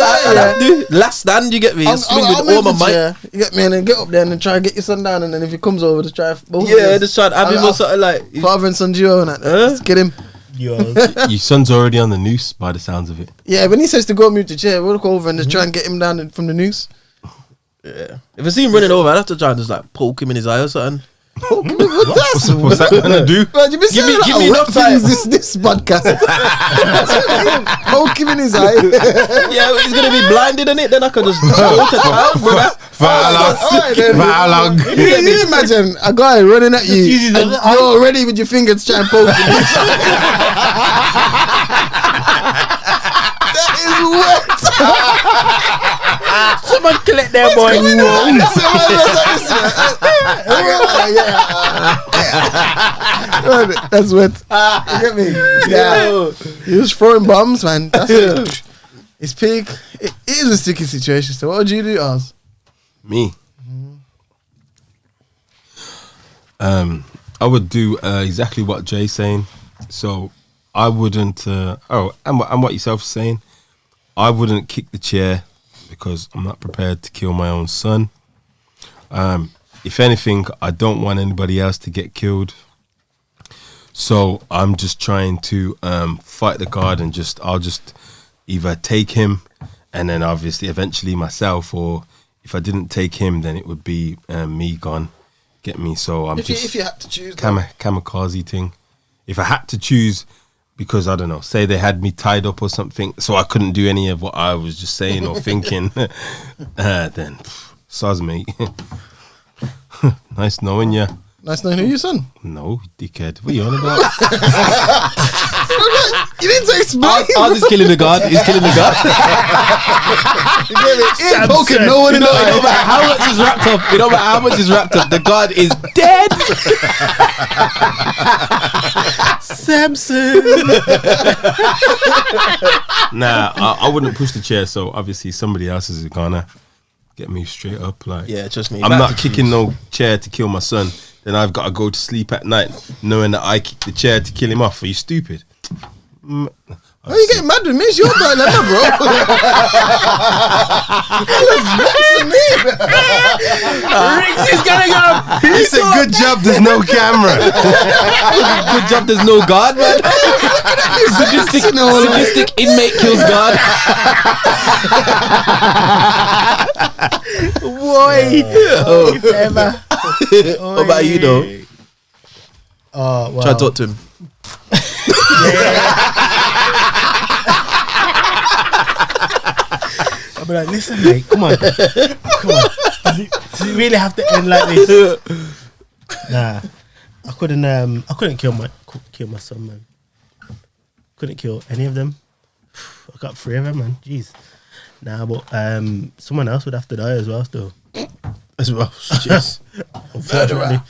Last stand, you get me? Swing with all my might. might. You get me? And then get up there and then try and get your son down. And then if he comes over, just try. Yeah, just try to have him or something like. Father and son duo and that. Just get him. Yours. Your son's already on the noose by the sounds of it. Yeah, when he says to go move the chair, we'll look over and just try and get him down from the noose. Yeah. If I see him running over, I'd have to try and just like poke him in his eye or something. What's that gonna do? Man, you been saying give like me enough time. this podcast. Poke him in his eye. Yeah, he's gonna be blinded in it. Then I could just go to town, brother. For how long? You imagine a guy running at you and you're ready with your fingers trying to poke him. That is wet. Someone collect their boy. That's wet. You get me? Yeah. He was throwing bombs, man. That's it. It's peak. It is a sticky situation. So what would you do, Oz? Me. I would do exactly what Jay's saying. So I wouldn't. And what yourself is saying. I wouldn't kick the chair because I'm not prepared to kill my own son. If anything, I don't want anybody else to get killed. So I'm just trying to fight the guard and I'll just either take him and then obviously eventually myself, or if I didn't take him, then it would be me gone. Get me? So I'm If you had to choose, kamikaze thing. If I had to choose, because I don't know, say they had me tied up or something, so I couldn't do any of what I was just saying or thinking, then soz mate. Nice knowing you. Nice knowing who your son. No, dickhead. What are you on about? You didn't say explain. Oz is killing the guard. He's killing the guard. He ain't poking no one in the It don't eye. matter how much is wrapped up. It don't matter how much is wrapped up. The guard is dead. Samson. Nah, I wouldn't push the chair, so obviously somebody else is gonna get me straight up. Like, Yeah, trust me. I'm not kicking no chair to kill my son. Then I've got to go to sleep at night knowing that I kicked the chair to kill him off. Are you stupid? Why are you getting mad with me? It's your dilemma, bro. Riggs is gonna go. He said, good job, there's no camera. Good job. There's no guard, man. Sadistic inmate kills guard. Boy. If ever. What about you, though? Oh, well. Try to talk to him. I'll be like, listen, mate, come on. Does it really have to end like this? Nah, I couldn't kill my son, man. Couldn't kill any of them. I got 3 of them, man. Jeez. Nah, but someone else would have to die as well, still. As well. Jeez. Unfortunately.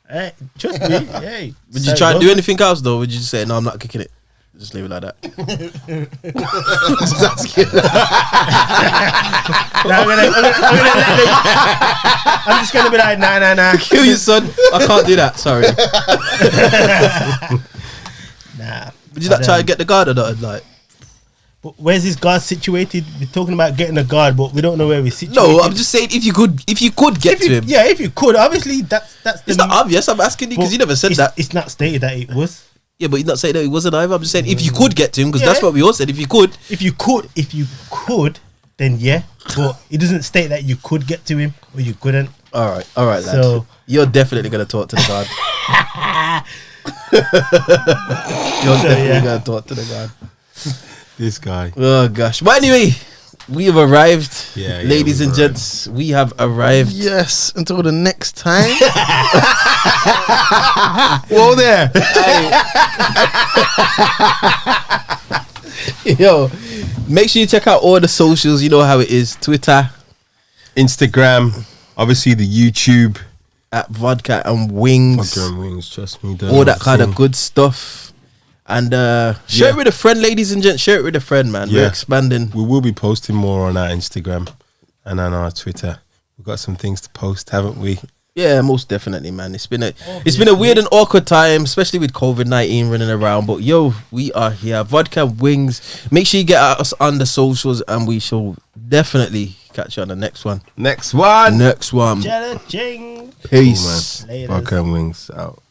Hey, trust me. Hey. Would you try and do anything else, though? Would you just say, no, I'm not kicking it? Just leave it like that. Just ask you. I'm just gonna be like, nah. Kill your son. I can't do that. Sorry. Nah. Would you not try and get the guard or not? Like, But where's this guard situated? We're talking about getting a guard, but we don't know where we're situated. no, I'm just saying if you could get to him. Yeah, if you could. Obviously, that's It's not obvious. I'm asking you because you never said that. It's not stated that it was. Yeah, but you're not saying that it wasn't either. I'm just saying if you could get to him because that's what we all said. If you could, If you could, then yeah. But it doesn't state that you could get to him or you couldn't. all right, lad. So- You're definitely gonna talk to the guard. You're definitely gonna talk to the guard. This guy. Oh gosh. But anyway, we have arrived. Yeah, ladies we've and arrived. gents, we have arrived. Yes, until the next time. Whoa there. Yo, make sure you check out all the socials. You know how it is: Twitter Instagram, obviously the YouTube. at Vodka and Wings. Vodka and Wings, trust me. All that kind of good stuff. And share it with a friend, ladies and gents. Share it with a friend, man. We're expanding. We will be posting more on our Instagram and on our Twitter. We've got some things to post, haven't we? Yeah, most definitely, man. It's been a weird and awkward time, especially with COVID-19 running around. But yo, we are here. Vodka and Wings. Make sure you get us on the socials, and we shall definitely catch you on the next one. Next one. Next one. Jada Jing. Peace. Cool, man. Vodka and Wings out.